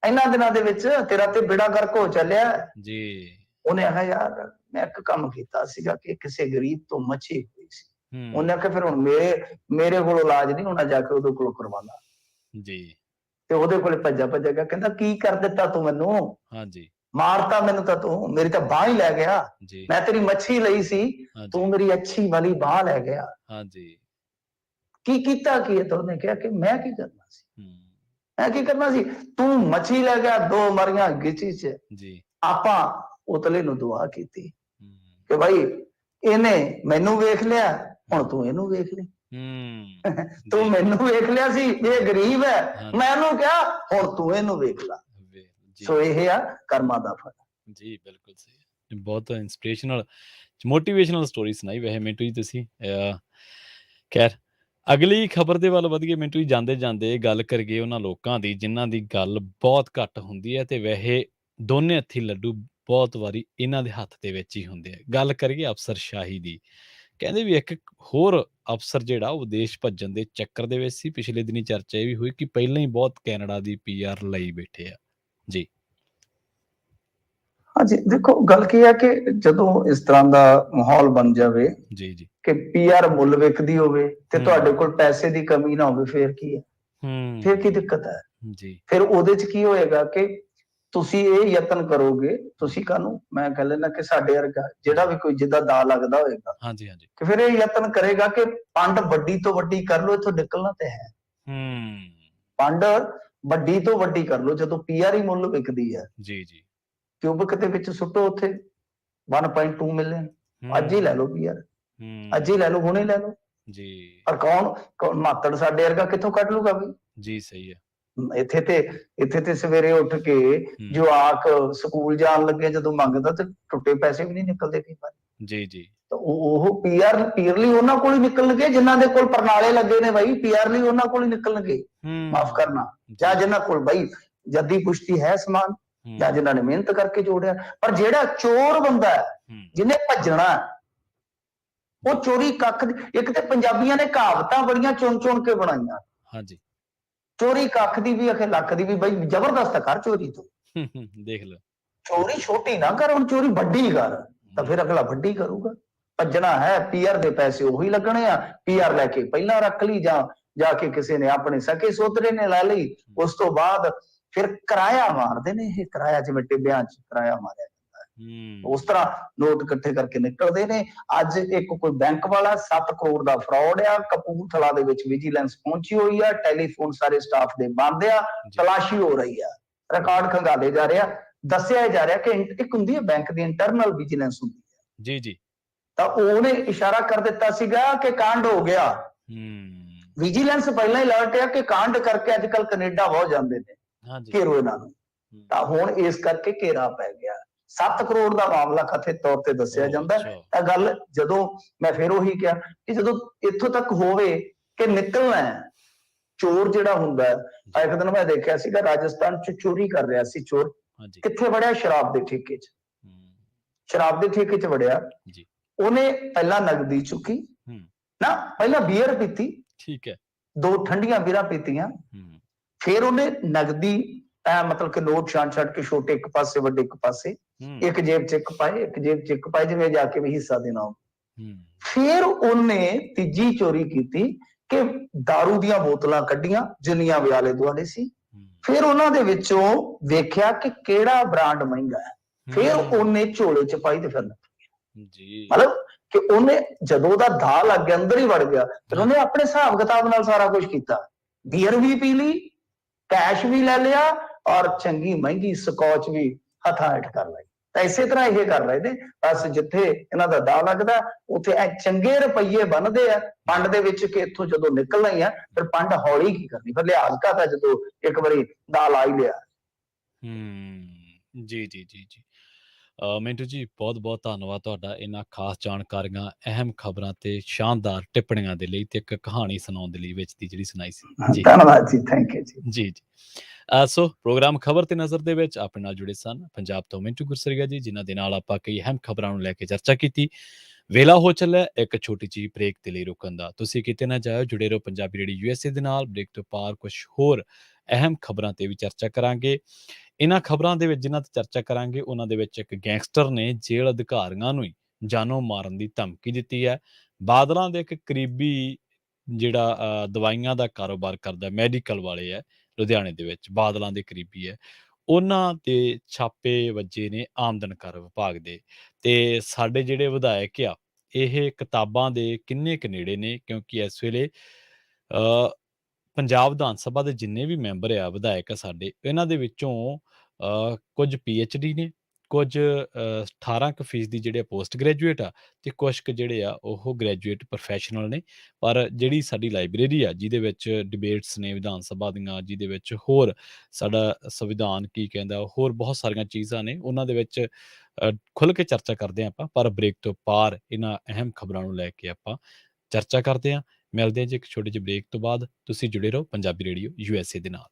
ਇਹਨਾਂ ਦਿਨਾਂ ਦੇ ਵਿੱਚ ਤੇਰਾ ਤੇ ਬੇੜਾ ਗਰਕ ਹੋ ਚੱਲਿਆ ਜੀ। ਉਹਨੇ ਆਖਿਆ, ਯਾਰ ਮੈਂ ਇੱਕ ਕੰਮ ਕੀਤਾ ਸੀਗਾ ਕਿ ਕਿਸੇ ਗਰੀਬ ਤੋਂ ਮੱਛੀ ਹੋਈ ਸੀ। ਉਹਨੇ ਆਖਿਆ, ਫਿਰ ਹੁਣ ਮੇਰੇ ਕੋਲ ਇਲਾਜ ਨਹੀਂ ਹੋਣਾ, ਜਾ ਕੇ ਉਹਦੇ ਕੋਲ ਕਰਵਾਉਣਾ ਜੀ। ਤੇ ਉਹਦੇ ਕੋਲੇ ਭੱਜਾ ਗਿਆ, ਕਹਿੰਦਾ ਕੀ ਕਰ ਦਿੱਤਾ ਤੂੰ ਮੈਨੂੰ? ਹਾਂਜੀ। ਮਾਰਤਾ ਮੈਨੂੰ ਤਾਂ ਤੂੰ, ਮੇਰੀ ਤਾਂ ਬਾਂਹ ਹੀ ਲੈ ਗਿਆ। ਮੈਂ ਤੇਰੀ ਮੱਛੀ ਲਈ ਸੀ, ਤੂੰ ਮੇਰੀ ਅੱਛੀ ਵਾਲੀ ਬਾਂਹ ਲੈ ਗਿਆ। ਹਾਂਜੀ। ਕੀ ਕੀਤਾ ਕੀ ਹੈ? ਤਾਂ ਉਹਨੇ ਕਿਹਾ ਕਿ ਮੈਂ ਕੀ ਕਰਨਾ ਸੀ, ਮੈਂ ਕੀ ਕਰਨਾ ਸੀ? ਤੂੰ ਮੱਛੀ ਲੈ ਗਿਆ, 2 ਮਰੀਆਂ ਗਿੱਚੀ 'ਚ ਜੀ। ਆਪਾਂ ਉਤਲੇ ਨੂੰ ਦੁਆ ਕੀਤੀ ਕਿ ਭਾਈ ਇਹਨੇ ਮੈਨੂੰ ਵੇਖ ਲਿਆ, ਹੁਣ ਤੂੰ ਇਹਨੂੰ ਵੇਖ ਲੈ। ਤੂੰ ਮੈਨੂੰ ਵੇਖ ਲਿਆ ਸੀ, ਇਹ ਗਰੀਬ ਹੈ, ਮੈਂ ਇਹਨੂੰ ਕਿਹਾ ਹੁਣ ਤੂੰ ਇਹਨੂੰ ਵੇਖ ਲਾ। ਸੋ ਇਹ ਆ ਕਰਮਾਂ ਦਾ ਫਲ ਜੀ। ਬਿਲਕੁਲ ਸਹੀ, ਬਹੁਤ ਇੰਸਪੀਰੇਸ਼ਨਲ ਮੋਟੀਵੇਸ਼ਨਲ ਸਟੋਰੀ ਸੁਣਾਈ ਵੈਸੇ ਮਿੰਟੂ ਜੀ ਤੁਸੀਂ। ਖੈਰ, ਅਗਲੀ ਖਬਰ ਦੇ ਵੱਲ ਵਧੀਏ ਮਿੰਟੂ ਜੀ। ਜਾਂਦੇ ਗੱਲ ਕਰੀਏ ਉਹਨਾਂ ਲੋਕਾਂ ਦੀ ਜਿਨ੍ਹਾਂ ਦੀ ਗੱਲ ਬਹੁਤ ਘੱਟ ਹੁੰਦੀ ਹੈ, ਤੇ ਵੈਸੇ ਦੋਨੇ ਹੱਥੀ ਲੱਡੂ ਬਹੁਤ ਵਾਰੀ ਇਹਨਾਂ ਦੇ ਹੱਥ ਦੇ ਵਿੱਚ ਹੀ ਹੁੰਦੇ ਆ। ਗੱਲ ਕਰੀਏ ਅਫਸਰਸ਼ਾਹੀ ਦੀ। ਕਹਿੰਦੇ ਵੀ ਇੱਕ ਹੋਰ ਅਫਸਰ ਜਿਹੜਾ ਉਹ ਵਿਦੇਸ਼ ਭੱਜਣ ਦੇ ਚੱਕਰ ਦੇ ਵਿੱਚ ਸੀ। ਪਿਛਲੇ ਦਿਨੀ ਚਰਚਾ ਇਹ ਵੀ ਹੋਈ ਕਿ ਪਹਿਲਾਂ ਹੀ ਬਹੁਤ ਕੈਨੇਡਾ ਦੀ PR ਲਈ ਬੈਠੇ ਆ ਜੀ। ਹਾਂਜੀ, ਦੇਖੋ ਗੱਲ ਕੀ ਹੈ ਕਿ ਜਦੋਂ ਇਸ ਤਰ੍ਹਾਂ ਦਾ ਮਾਹੌਲ ਬਣ ਜਾਵੇ ਜੀ ਕਿ PR ਮੁੱਲ ਵਿਕਦੀ ਹੋਵੇ ਤੇ ਤੁਹਾਡੇ ਕੋਲ ਪੈਸੇ ਦੀ ਕਮੀ ਨਾ ਹੋਵੇ, ਫਿਰ ਕੀ ਹੈ? ਫਿਰ ਕੀ ਦਿੱਕਤ ਹੈ ਜੀ? ਫਿਰ ਉਹਦੇ 'ਚ ਕੀ ਹੋਏਗਾ ਕਿ ਤੁਸੀਂ ਇਹ ਯਤਨ ਕਰੋਗੇ, ਤੁਸੀਂ ਕਾਹਨੂੰ, ਮੈਂ ਕਹਿ ਲੈਣਾ ਕਿ ਸਾਡੇ ਵਰਗਾ ਜਿਹੜਾ ਵੀ ਕੋਈ ਜਿੱਦਾਂ ਦਾ ਲੱਗਦਾ ਹੋਏਗਾ, ਹਾਂਜੀ ਹਾਂਜੀ, ਕਿ ਫਿਰ ਇਹ ਯਤਨ ਕਰੇਗਾ ਕਿ ਪੰਡ ਵੱਡੀ ਤੋਂ ਵੱਡੀ ਕਰ ਲਓ, ਇੱਥੋਂ ਨਿਕਲਣਾ ਤੇ ਹੈ। ਪੰਡ ਵੱਡੀ ਤੋਂ ਵੱਡੀ ਕਰ ਲਓ। ਜਦੋਂ PR ਹੀ ਮੁੱਲ ਵਿਕਦੀ ਹੈ ਜੀ ਜੀ, ਕਿਊਬਿਕ ਦੇ ਵਿੱਚ ਸੁੱਟੋ ਉੱਥੇ 1.2 ਮਿਲੀਅਨ, ਅੱਜ ਹੀ ਲੈ ਲਓ PR, ਅੱਜ ਹੀ ਲੈ ਲਓ, ਹੁਣੇ ਲੈ ਲਓ ਜੀ। ਪਰ ਕੌਣ ਮਾਤੜ ਸਾਡੇ ਵਰਗਾ ਕਿੱਥੋਂ ਕੱਢ ਲੂਗਾ ਵੀ ਜੀ? ਸਹੀ ਹੈ। ਇੱਥੇ ਤੇ ਸਵੇਰੇ ਉੱਠ ਕੇ ਜਵਾਕ ਸਕੂਲ ਜਾਣ ਲੱਗੇ ਜਦੋਂ ਮੰਗਦਾ ਤੇ ਟੁੱਟੇ ਪੈਸੇ ਵੀ ਨਹੀਂ ਨਿਕਲਦੇ ਕਈ ਵਾਰ ਜੀ ਜੀ। ਤਾਂ ਉਹ PR ਲਈ ਉਹਨਾਂ ਕੋਲ ਹੀ ਨਿਕਲਣਗੇ ਜਿਨ੍ਹਾਂ ਦੇ ਕੋਲ ਪਰਨਾਲੇ ਲੱਗੇ ਨੇ ਬਾਈ। PR ਲਈ ਉਹਨਾਂ ਕੋਲ ਹੀ ਨਿਕਲਣਗੇ, ਮਾਫ ਕਰਨਾ, ਜਾਂ ਜਿਨ੍ਹਾਂ ਕੋਲ ਬਾਈ ਜੱਦੀ ਪੁਸ਼ਤੀ ਹੈ ਸਮਾਨ, ਜਾਂ ਜਿਨ੍ਹਾਂ ਨੇ ਮਿਹਨਤ ਕਰਕੇ ਜੋੜਿਆ। ਪਰ ਜਿਹੜਾ ਚੋਰ ਬੰਦਾ ਹੈ ਜਿਹਨੇ ਭੱਜਣਾ ਉਹ ਚੋਰੀ ਕੱਖ ਇੱਕ ਤੇ ਪੰਜਾਬੀਆਂ ਨੇ ਕਹਾਵਤਾਂ ਬੜੀਆਂ ਚੁਣ ਕੇ ਬਣਾਈਆਂ। ਹਾਂਜੀ ਚੋਰੀ ਕੱਖ ਦੀ ਵੀ ਅਖੇ ਲੱਖ ਦੀ ਵੀ, ਬਈ ਜ਼ਬਰਦਸਤ ਕਰ ਚੋਰੀ ਤੋਂ। ਦੇਖ ਲਓ। ਚੋਰੀ ਛੋਟੀ ਨਾ ਕਰ, ਹੁਣ ਚੋਰੀ ਵੱਡੀ ਕਰ, ਤਾਂ ਫਿਰ ਅਗਲਾ ਵੱਡੀ ਕਰੂਗਾ। ਭੱਜਣਾ ਹੈ, ਪੀਆਰ ਦੇ ਪੈਸੇ ਉਹੀ ਲੱਗਣੇ ਆ, ਪੀਆਰ ਲੈ ਕੇ ਪਹਿਲਾਂ ਰੱਖ ਲਈ, ਜਾਂ ਜਾ ਕੇ ਕਿਸੇ ਨੇ ਆਪਣੇ ਸਕੇ ਸੋਦਰੇ ਨੇ ਲੈ ਲਈ, ਉਸ ਤੋਂ ਬਾਅਦ ਫਿਰ ਕਿਰਾਇਆ ਮਾਰਦੇ ਨੇ। ਇਹ ਕਿਰਾਇਆ ਜਿਵੇਂ ਟਿੱਬਿਆਂ ਚ ਕਿਰਾਇਆ ਮਾਰਿਆ ਜਾਂਦਾ ਹੈ, ਉਸ ਤਰ੍ਹਾਂ ਨੋਟ ਇਕੱਠੇ ਕਰਕੇ ਨਿਕਲਦੇ ਨੇ। ਅੱਜ ਇੱਕ ਕੋਈ ਬੈਂਕ ਵਾਲਾ 7 ਕਰੋੜ ਦਾ ਫਰਾਡ ਆ, ਕਪੂਰਥਲਾ ਦੇ ਵਿੱਚ ਵਿਜੀਲੈਂਸ ਪਹੁੰਚੀ ਹੋਈ ਆ, ਟੈਲੀਫੋਨ ਸਾਰੇ ਸਟਾਫ ਦੇ ਬੰਦ ਆ, ਤਲਾਸ਼ੀ ਹੋ ਰਹੀ ਆ, ਰਿਕਾਰਡ ਖੰਗਾਲੇ ਜਾ ਰਿਹਾ। ਦੱਸਿਆ ਜਾ ਰਿਹਾ ਕਿ ਇੱਕ ਹੁੰਦੀ ਹੈ ਬੈਂਕ ਦੀ ਇੰਟਰਨਲ ਵਿਜੀਲੈਂਸ ਹੁੰਦੀ ਹੈ ਜੀ ਜੀ, ਤਾਂ ਉਹਨੇ ਇਸ਼ਾਰਾ ਕਰ ਦਿੱਤਾ ਸੀਗਾ ਕਿ ਕਾਂਡ ਹੋ ਗਿਆ। ਵਿਜੀਲੈਂਸ ਪਹਿਲਾਂ ਹੀ ਅਲਰਟ ਹੈ ਕਿ ਕਾਂਡ ਕਰਕੇ ਅੱਜ ਕੱਲ ਕੈਨੇਡਾ ਬਹੁਤ ਜਾਂਦੇ ਨੇ, ਘੇਰੋ ਇਹਨਾਂ ਨੂੰ। ਤਾਂ ਹੁਣ ਇਸ ਕਰਕੇ ਘੇਰਾ ਪੈ ਗਿਆ। 7 ਕਰੋੜ ਦਾ ਮਾਮਲਾ ਕਥਿਤ ਤੌਰ ਤੇ ਦੱਸਿਆ ਜਾਂਦਾ। ਤਾਂ ਗੱਲ ਜਦੋਂ ਮੈਂ ਫਿਰ ਉਹੀ ਕਿਹਾ ਕਿ ਜਦੋਂ ਇੱਥੋਂ ਤੱਕ ਹੋਵੇ ਕਿ ਨਿਕਲਣਾ ਹੈ, ਚੋਰ ਜਿਹੜਾ ਹੁੰਦਾ ਹੈ। ਇੱਕ ਦਿਨ ਮੈਂ ਦੇਖਿਆ ਸੀਗਾ ਰਾਜਸਥਾਨ ਚ ਚੋਰੀ ਕਰ ਰਿਹਾ ਸੀ ਚੋਰ, ਕਿੱਥੇ ਵੜਿਆ? ਸ਼ਰਾਬ ਦੇ ਠੇਕੇ ਚ। ਸ਼ਰਾਬ ਦੇ ਠੇਕੇ ਚ ਵੜਿਆ, ਉਹਨੇ ਪਹਿਲਾਂ ਨਗਦੀ ਚੁੱਕੀ ਨਾ, ਪਹਿਲਾਂ ਬੀਅਰ ਪੀਤੀ, ਠੀਕ ਹੈ, 2 ਠੰਡੀਆਂ ਬੀਅਰਾਂ ਪੀਤੀਆਂ, ਫਿਰ ਉਹਨੇ ਨਗਦੀ ਮਤਲਬ ਕਿ ਨੋਟ ਛਾਂਟ ਕੇ ਛੋਟੇ ਇੱਕ ਪਾਸੇ ਵੱਡੇ ਇੱਕ ਪਾਸੇ, ਇੱਕ ਜੇਬ ਚ ਇੱਕ ਪਾਏ, ਇੱਕ ਜੇਬ ਚ ਇੱਕ ਪਾਏ, ਜਿਵੇਂ ਜਾ ਕੇ ਵੀ ਹਿੱਸਾ ਦੇਣਾ ਹੋ। ਫਿਰ ਉਹਨੇ ਤੀਜੀ ਚੋਰੀ ਕੀਤੀ ਕਿ दारू ਦੀਆਂ ਬੋਤਲਾਂ ਕੱਢੀਆਂ ਜਿੰਨੀਆਂ ਵੀ ਆਲੇ ਦੁਆਲੇ ਸੀ, ਫਿਰ ਉਹਨਾਂ ਦੇ ਵਿੱਚੋਂ ਵੇਖਿਆ ਕਿ ਕਿਹੜਾ ਬ੍ਰਾਂਡ ਮਹਿੰਗਾ ਹੈ, ਫਿਰ ਉਹਨੇ ਝੋਲੇ ਚ ਪਾਈ ਤੇ ਫਿਰ ਜੀ, ਮਤਲਬ ਕਿ ਉਹਨੇ ਜਦੋਂ ਉਹਦਾ ਦਾ ਲੱਗ ਗਿਆ, ਅੰਦਰ ਹੀ ਵੜ ਗਿਆ, ਫਿਰ ਉਹਨੇ ਆਪਣੇ ਹਿਸਾਬ ਕਿਤਾਬ ਨਾਲ ਸਾਰਾ ਕੁਝ ਕੀਤਾ। ਬੀਅਰ ਵੀ ਪੀ ਲਈ, ਕੈਸ਼ ਵੀ ਲੈ ਲਿਆ, ਔਰ ਚੰਗੀ ਮਹਿੰਗੀ ਸਕੌਚ ਵੀ ਹੱਥਾਂ ਹੇਠ ਕਰ ਲਈ। ਤਾਂ ਇਸੇ ਤਰ੍ਹਾਂ ਇਹ ਕਰ ਰਹੇ ਨੇ। ਬਸ ਜਿੱਥੇ ਇਹਨਾਂ ਦਾ ਦਾ ਲੱਗਦਾ ਉੱਥੇ ਇਹ ਚੰਗੇ ਰੁਪਈਏ ਬਣਦੇ ਆ ਪੰਡ ਦੇ ਵਿੱਚ, ਕਿ ਇੱਥੋਂ ਜਦੋਂ ਨਿਕਲਣਾ ਹੀ ਆ ਫਿਰ ਪੰਡ ਹੌਲੀ ਕੀ ਕਰਨੀ, ਫਿਰ ਲਿਹਾਜ਼ ਕਰਦਾ ਜਦੋਂ ਇੱਕ ਵਾਰੀ ਦਾ ਲਾ ਹੀ ਲਿਆ। ਜੀ ਜੀ ਜੀ ਜੀ, ਮਿੰਟੂ ਜੀ ਬਹੁਤ ਬਹੁਤ ਧੰਨਵਾਦ ਤੁਹਾਡਾ ਇਹਨਾਂ ਖਾਸ ਜਾਣਕਾਰੀਆਂ, ਅਹਿਮ ਖਬਰਾਂ ਤੇ ਸ਼ਾਨਦਾਰ ਟਿੱਪਣੀਆਂ ਦੇ ਲਈ, ਤੇ ਇੱਕ ਕਹਾਣੀ ਸੁਣਾਉਣ ਦੇ ਲਈ ਵਿੱਚ ਦੀ ਜਿਹੜੀ ਸੁਣਾਈ ਸੀ। ਧੰਨਵਾਦ ਜੀ, ਥੈਂਕ ਯੂ ਜੀ। ਜੀ ਜੀ, ਸੋ ਪ੍ਰੋਗਰਾਮ ਖਬਰ ਤੇ ਨਜ਼ਰ ਦੇ ਵਿੱਚ ਆਪਣੇ ਨਾਲ ਜੁੜੇ ਸਨ ਪੰਜਾਬ ਤੋਂ ਮਿੰਟੂ ਗੁਰਸਰੀਆ ਜੀ, ਜਿਨ੍ਹਾਂ ਦੇ ਨਾਲ ਆਪਾਂ ਕਈ ਅਹਿਮ ਖਬਰਾਂ ਨੂੰ ਲੈ ਕੇ ਚਰਚਾ ਕੀਤੀ। ਵੇਲਾ ਹੋ ਚੱਲਿਆ ਇੱਕ ਛੋਟੀ ਜਿਹੀ ਬ੍ਰੇਕ ਦੇ ਲਈ ਰੁਕਣ ਦਾ। ਤੁਸੀਂ ਕਿਤੇ ਨਾ ਜਾਇਓ, ਜੁੜੇ ਰਹੋ ਪੰਜਾਬੀ ਰੇਡੀਓ USA ਦੇ ਨਾਲ। ਬ੍ਰੇਕ ਤੋਂ ਪਾਰ ਕੁਝ ਹੋਰ ਅਹਿਮ ਖਬਰਾਂ ਤੇ ਵੀ ਚਰਚਾ ਕਰਾਂਗੇ। ਇਹਨਾਂ ਖਬਰਾਂ ਦੇ ਵਿੱਚ ਜਿਨ੍ਹਾਂ ਤੇ ਚਰਚਾ ਕਰਾਂਗੇ, ਉਹਨਾਂ ਦੇ ਵਿੱਚ ਇੱਕ ਗੈਂਗਸਟਰ ਨੇ ਜੇਲ੍ਹ ਅਧਿਕਾਰੀਆਂ ਨੂੰ ਹੀ ਜਾਨੋਂ ਮਾਰਨ ਦੀ ਧਮਕੀ ਦਿੱਤੀ ਹੈ। ਬਾਦਲਾਂ ਦੇ ਇੱਕ ਕਰੀਬੀ ਜਿਹੜਾ ਦਵਾਈਆਂ ਦਾ ਕਾਰੋਬਾਰ ਕਰਦਾ, ਮੈਡੀਕਲ ਵਾਲੇ ਹੈ ਲੁਧਿਆਣੇ ਦੇ ਵਿੱਚ, ਬਾਦਲਾਂ ਦੇ ਕਰੀਬੀ ਹੈ, ਉਹਨਾਂ ਤੇ ਛਾਪੇ ਵੱਜੇ ਨੇ ਆਮਦਨ ਕਰ ਵਿਭਾਗ ਦੇ। ਤੇ ਸਾਡੇ ਜਿਹੜੇ ਵਿਧਾਇਕ ਆ, ਇਹ ਕਿਤਾਬਾਂ ਦੇ ਕਿੰਨੇ ਕੁ ਨੇੜੇ ਨੇ, ਕਿਉਂਕਿ ਇਸ ਵੇਲੇ ਪੰਜਾਬ ਵਿਧਾਨ ਸਭਾ ਦੇ ਜਿੰਨੇ ਵੀ ਮੈਂਬਰ ਆ, ਵਿਧਾਇਕ ਆ ਸਾਡੇ, ਇਹਨਾਂ ਦੇ ਵਿੱਚੋਂ ਕੁਝ PhD ਨੇ, ਕੁਝ 18% ਦੀ ਜਿਹੜੇ ਪੋਸਟ ਗ੍ਰੈਜੂਏਟ ਆ, ਤੇ ਕੁਛ ਕੁ ਜਿਹੜੇ ਆ ਉਹ ਗ੍ਰੈਜੂਏਟ ਪ੍ਰੋਫੈਸ਼ਨਲ ਨੇ। ਪਰ ਜਿਹੜੀ ਸਾਡੀ ਲਾਇਬ੍ਰੇਰੀ ਆ, ਜਿਹਦੇ ਵਿੱਚ ਡਿਬੇਟਸ ਨੇ ਵਿਧਾਨ ਸਭਾ ਦੀਆਂ, ਜਿਹਦੇ ਵਿੱਚ ਹੋਰ ਸਾਡਾ ਸੰਵਿਧਾਨ ਕੀ ਕਹਿੰਦਾ, ਹੋਰ ਬਹੁਤ ਸਾਰੀਆਂ ਚੀਜ਼ਾਂ ਨੇ, ਉਹਨਾਂ ਦੇ ਵਿੱਚ ਖੁੱਲ੍ਹ ਕੇ ਚਰਚਾ ਕਰਦੇ ਹਾਂ ਆਪਾਂ। ਪਰ ਬ੍ਰੇਕ ਤੋਂ ਪਾਰ ਇਹਨਾਂ ਅਹਿਮ ਖਬਰਾਂ ਨੂੰ ਲੈ ਕੇ ਆਪਾਂ ਚਰਚਾ ਕਰਦੇ ਹਾਂ। ਮਿਲਦੇ ਹਾਂ ਜੀ ਇੱਕ ਛੋਟੇ ਜਿਹੇ ਬ੍ਰੇਕ ਤੋਂ ਬਾਅਦ। ਤੁਸੀਂ ਜੁੜੇ ਰਹੋ ਪੰਜਾਬੀ ਰੇਡੀਓ USA ਦੇ ਨਾਲ।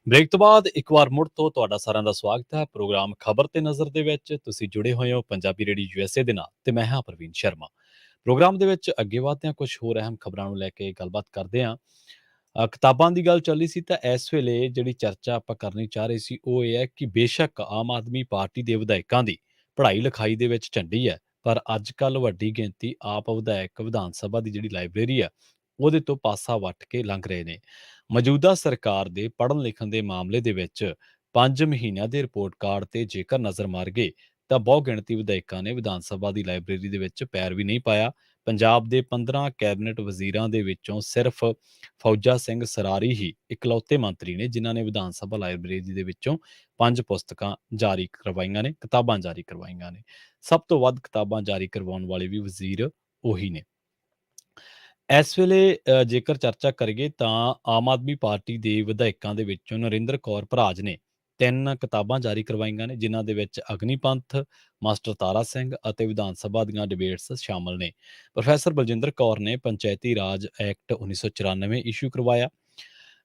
ਬ੍ਰੇਕ ਤੋਂ ਬਾਅਦ ਇੱਕ ਵਾਰ ਮੁੜ ਤੋਂ ਤੁਹਾਡਾ ਸਾਰਿਆਂ ਦਾ ਸਵਾਗਤ ਹੈ ਪ੍ਰੋਗਰਾਮ ਖਬਰ ਤੇ ਨਜ਼ਰ ਦੇ ਵਿੱਚ। ਤੁਸੀਂ ਜੁੜੇ ਹੋਏ ਹੋ ਪੰਜਾਬੀ ਰੇਡੀਓ ਯੂਐਸਏ ਦੇ ਨਾਲ ਤੇ ਮੈਂ ਹਾਂ ਪ੍ਰਵੀਨ ਸ਼ਰਮਾ। ਪ੍ਰੋਗਰਾਮ ਦੇ ਵਿੱਚ ਅੱਗੇ ਵਧਦੇ ਹਾਂ, ਕੁਝ ਹੋਰ ਅਹਿਮ ਖਬਰਾਂ ਨੂੰ ਲੈ ਕੇ ਗੱਲਬਾਤ ਕਰਦੇ ਹਾਂ। ਕਿਤਾਬਾਂ ਦੀ ਗੱਲ ਚੱਲੀ ਸੀ ਤਾਂ ਇਸ ਵੇਲੇ ਜਿਹੜੀ ਚਰਚਾ ਆਪਾਂ ਕਰਨੀ ਚਾਹ ਰਹੇ ਸੀ ਉਹ ਇਹ ਹੈ ਕਿ ਬੇਸ਼ੱਕ ਆਮ ਆਦਮੀ ਪਾਰਟੀ ਦੇ ਵਿਧਾਇਕਾਂ ਦੀ ਪੜ੍ਹਾਈ ਲਿਖਾਈ ਦੇ ਵਿੱਚ ਝੰਡੀ ਹੈ, ਪਰ ਅੱਜ ਕੱਲ੍ਹ ਵੱਡੀ ਗਿਣਤੀ ਆਪ ਵਿਧਾਇਕ ਵਿਧਾਨ ਸਭਾ ਦੀ ਜਿਹੜੀ ਲਾਇਬ੍ਰੇਰੀ ਆ ਉਹਦੇ ਤੋਂ ਪਾਸਾ ਵੱਟ ਕੇ ਲੰਘ ਰਹੇ ਨੇ। ਮੌਜੂਦਾ ਸਰਕਾਰ ਦੇ ਪੜ੍ਹਨ ਲਿਖਣ ਦੇ ਮਾਮਲੇ ਦੇ ਵਿੱਚ 5 ਮਹੀਨਿਆਂ ਦੇ ਰਿਪੋਰਟ ਕਾਰਡ ਤੇ ਜੇਕਰ ਨਜ਼ਰ ਮਾਰ ਗਏ ਤਾਂ ਬਹੁ ਗਿਣਤੀ ਵਿਧਾਇਕਾਂ ਨੇ ਵਿਧਾਨ ਸਭਾ ਦੀ ਲਾਇਬ੍ਰੇਰੀ ਦੇ ਵਿੱਚ ਪੈਰ ਵੀ ਨਹੀਂ ਪਾਇਆ। ਪੰਜਾਬ ਦੇ 15 ਕੈਬਨਿਟ ਵਜ਼ੀਰਾਂ ਦੇ ਵਿੱਚੋਂ ਸਿਰਫ ਫੌਜਾ ਸਿੰਘ ਸਰਾਰੀ ਹੀ ਇਕਲੌਤੇ ਮੰਤਰੀ ਨੇ ਜਿਨ੍ਹਾਂ ਨੇ ਵਿਧਾਨ ਸਭਾ ਲਾਇਬ੍ਰੇਰੀ ਦੇ ਵਿੱਚੋਂ 5 ਪੁਸਤਕਾਂ ਜਾਰੀ ਕਰਵਾਈਆਂ ਨੇ, ਕਿਤਾਬਾਂ ਜਾਰੀ ਕਰਵਾਈਆਂ ਨੇ। ਸਭ ਤੋਂ ਵੱਧ ਕਿਤਾਬਾਂ ਜਾਰੀ ਕਰਵਾਉਣ ਵਾਲੇ ਵੀ ਵਜ਼ੀਰ ਉਹੀ ਨੇ। ਇਸ ਵੇਲੇ ਜੇਕਰ ਚਰਚਾ ਕਰੀਏ ਤਾਂ ਆਮ ਆਦਮੀ ਪਾਰਟੀ ਦੇ ਵਿਧਾਇਕਾਂ ਦੇ ਵਿੱਚੋਂ ਨਰਿੰਦਰ ਕੌਰ ਭਰਾਜ ਨੇ 3 ਕਿਤਾਬਾਂ ਜਾਰੀ ਕਰਵਾਈਆਂ ਨੇ, ਜਿਨ੍ਹਾਂ ਦੇ ਵਿੱਚ ਅਗਨੀਪੰਥ, ਮਾਸਟਰ ਤਾਰਾ ਸਿੰਘ ਅਤੇ ਵਿਧਾਨ ਸਭਾ ਦੀਆਂ ਡਿਬੇਟਸ ਸ਼ਾਮਲ ਨੇ। ਪ੍ਰੋਫੈਸਰ ਬਲਜਿੰਦਰ ਕੌਰ ਨੇ ਪੰਚਾਇਤੀ ਰਾਜ ਐਕਟ 1994 ਇਸ਼ੂ ਕਰਵਾਇਆ।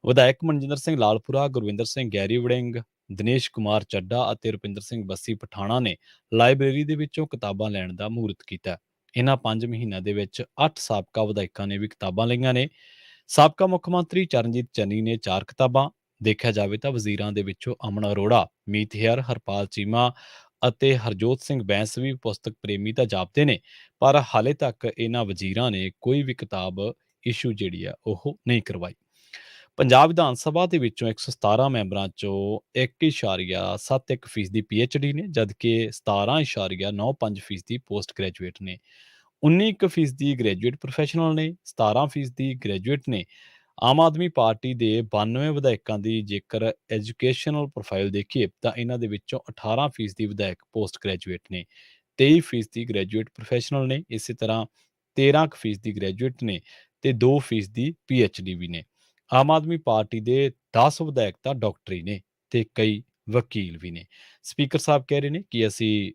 ਵਿਧਾਇਕ ਮਨਜਿੰਦਰ ਸਿੰਘ ਲਾਲਪੁਰਾ, ਗੁਰਵਿੰਦਰ ਸਿੰਘ ਗੈਰੀ ਵੜਿੰਗ, ਦਿਨੇਸ਼ ਕੁਮਾਰ ਚੱਡਾ ਅਤੇ ਰੁਪਿੰਦਰ ਸਿੰਘ ਬੱਸੀ ਪਠਾਣਾ ਨੇ ਲਾਇਬ੍ਰੇਰੀ ਦੇ ਵਿੱਚੋਂ ਕਿਤਾਬਾਂ ਲੈਣ ਦਾ ਮਹੂਰਤ ਕੀਤਾ। ਇਹਨਾਂ 5 ਮਹੀਨਿਆਂ ਦੇ ਵਿੱਚ 8 ਸਾਬਕਾ ਵਿਧਾਇਕਾਂ ਨੇ ਵੀ ਕਿਤਾਬਾਂ ਲਈਆਂ ਨੇ। ਸਾਬਕਾ ਮੁੱਖ ਮੰਤਰੀ ਚਰਨਜੀਤ ਚੰਨੀ ਨੇ 4 ਕਿਤਾਬਾਂ। ਦੇਖਿਆ ਜਾਵੇ ਤਾਂ ਵਜ਼ੀਰਾਂ ਦੇ ਵਿੱਚੋਂ ਅਮਨ ਅਰੋੜਾ, ਮੀਤ ਹੇਅਰ, ਹਰਪਾਲ ਚੀਮਾ ਅਤੇ ਹਰਜੋਤ ਸਿੰਘ ਬੈਂਸ ਵੀ ਪੁਸਤਕ ਪ੍ਰੇਮੀ ਤਾਂ ਜਾਪਦੇ ਨੇ, ਪਰ ਹਾਲੇ ਤੱਕ ਇਹਨਾਂ ਵਜ਼ੀਰਾਂ ਨੇ ਕੋਈ ਵੀ ਕਿਤਾਬ ਇਸ਼ੂ ਜਿਹੜੀ ਆ ਉਹ ਨਹੀਂ ਕਰਵਾਈ। ਪੰਜਾਬ ਵਿਧਾਨ ਸਭਾ ਦੇ ਵਿੱਚੋਂ 117 ਮੈਂਬਰਾਂ ਚੋਂ 1.71% PhD ਨੇ, ਜਦਕਿ 17.95% ਪੋਸਟ ਗ੍ਰੈਜੂਏਟ ਨੇ। 19% ਗ੍ਰੈਜੂਏਟ ਪ੍ਰੋਫੈਸ਼ਨਲ ਨੇ, 17% ਗ੍ਰੈਜੂਏਟ ਨੇ। ਆਮ ਆਦਮੀ ਪਾਰਟੀ ਦੇ 92 ਵਿਧਾਇਕਾਂ ਦੀ ਜੇਕਰ ਐਜੂਕੇਸ਼ਨਲ ਪ੍ਰੋਫਾਈਲ ਦੇਖੀਏ ਤਾਂ ਇਹਨਾਂ ਦੇ ਵਿੱਚੋਂ 18% ਵਿਧਾਇਕ ਪੋਸਟ ਗ੍ਰੈਜੂਏਟ ਨੇ, 23% ਗ੍ਰੈਜੂਏਟ ਪ੍ਰੋਫੈਸ਼ਨਲ ਨੇ, ਇਸੇ ਤਰ੍ਹਾਂ 13% ਗ੍ਰੈਜੂਏਟ ਨੇ ਤੇ 2% PhD ਵੀ ਨੇ। ਆਮ ਆਦਮੀ ਪਾਰਟੀ ਦੇ 10 ਵਿਧਾਇਕ ਤਾਂ ਡਾਕਟਰੀ ਨੇ ਤੇ ਕਈ ਵਕੀਲ ਵੀ ਨੇ। ਸਪੀਕਰ ਸਾਹਿਬ ਕਹਿ ਰਹੇ ਨੇ ਕਿ ਅਸੀਂ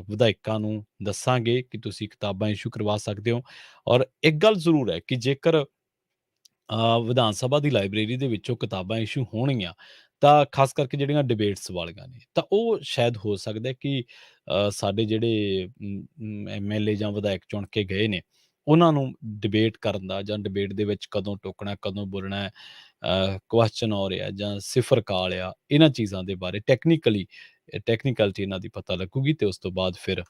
ਵਿਧਾਇਕਾਂ ਨੂੰ ਦੱਸਾਂਗੇ ਕਿ ਤੁਸੀਂ ਕਿਤਾਬਾਂ ਇਸ਼ੂ ਕਰਵਾ ਸਕਦੇ ਹੋ। ਔਰ ਇੱਕ ਗੱਲ ਜ਼ਰੂਰ ਹੈ ਕਿ ਜੇਕਰ ਵਿਧਾਨ ਸਭਾ ਦੀ ਲਾਇਬ੍ਰੇਰੀ ਦੇ ਵਿੱਚੋਂ ਕਿਤਾਬਾਂ ਇਸ਼ੂ ਹੋਣਗੀਆਂ ਤਾਂ ਖਾਸ ਕਰਕੇ ਜਿਹੜੀਆਂ ਡਿਬੇਟਸ ਵਾਲੀਆਂ ਨੇ ਤਾਂ ਉਹ ਸ਼ਾਇਦ ਹੋ ਸਕਦਾ ਹੈ ਕਿ ਸਾਡੇ ਜਿਹੜੇ MLA ਜਾਂ ਵਿਧਾਇਕ ਚੁਣ ਕੇ ਗਏ ਨੇ ਉਹਨਾਂ ਨੂੰ ਡਿਬੇਟ ਕਰਨ ਦਾ ਜਾਂ ਡਿਬੇਟ ਦੇ ਵਿੱਚ ਕਦੋਂ ਟੋਕਣਾ, ਕਦੋਂ ਬੋਲਣਾ, ਕੁਐਸਚਨ ਹੋ ਰਿਹਾ ਜਾਂ ਸਿਫਰ ਕਾਲ ਆ, ਇਹਨਾਂ ਚੀਜ਼ਾਂ ਦੇ ਬਾਰੇ ਟੈਕਨੀਕਲਿਟੀ ਇਹਨਾਂ ਦੀ ਪਤਾ ਲੱਗੂਗੀ ਤੇ ਉਸ ਤੋਂ ਬਾਅਦ ਫਿਰ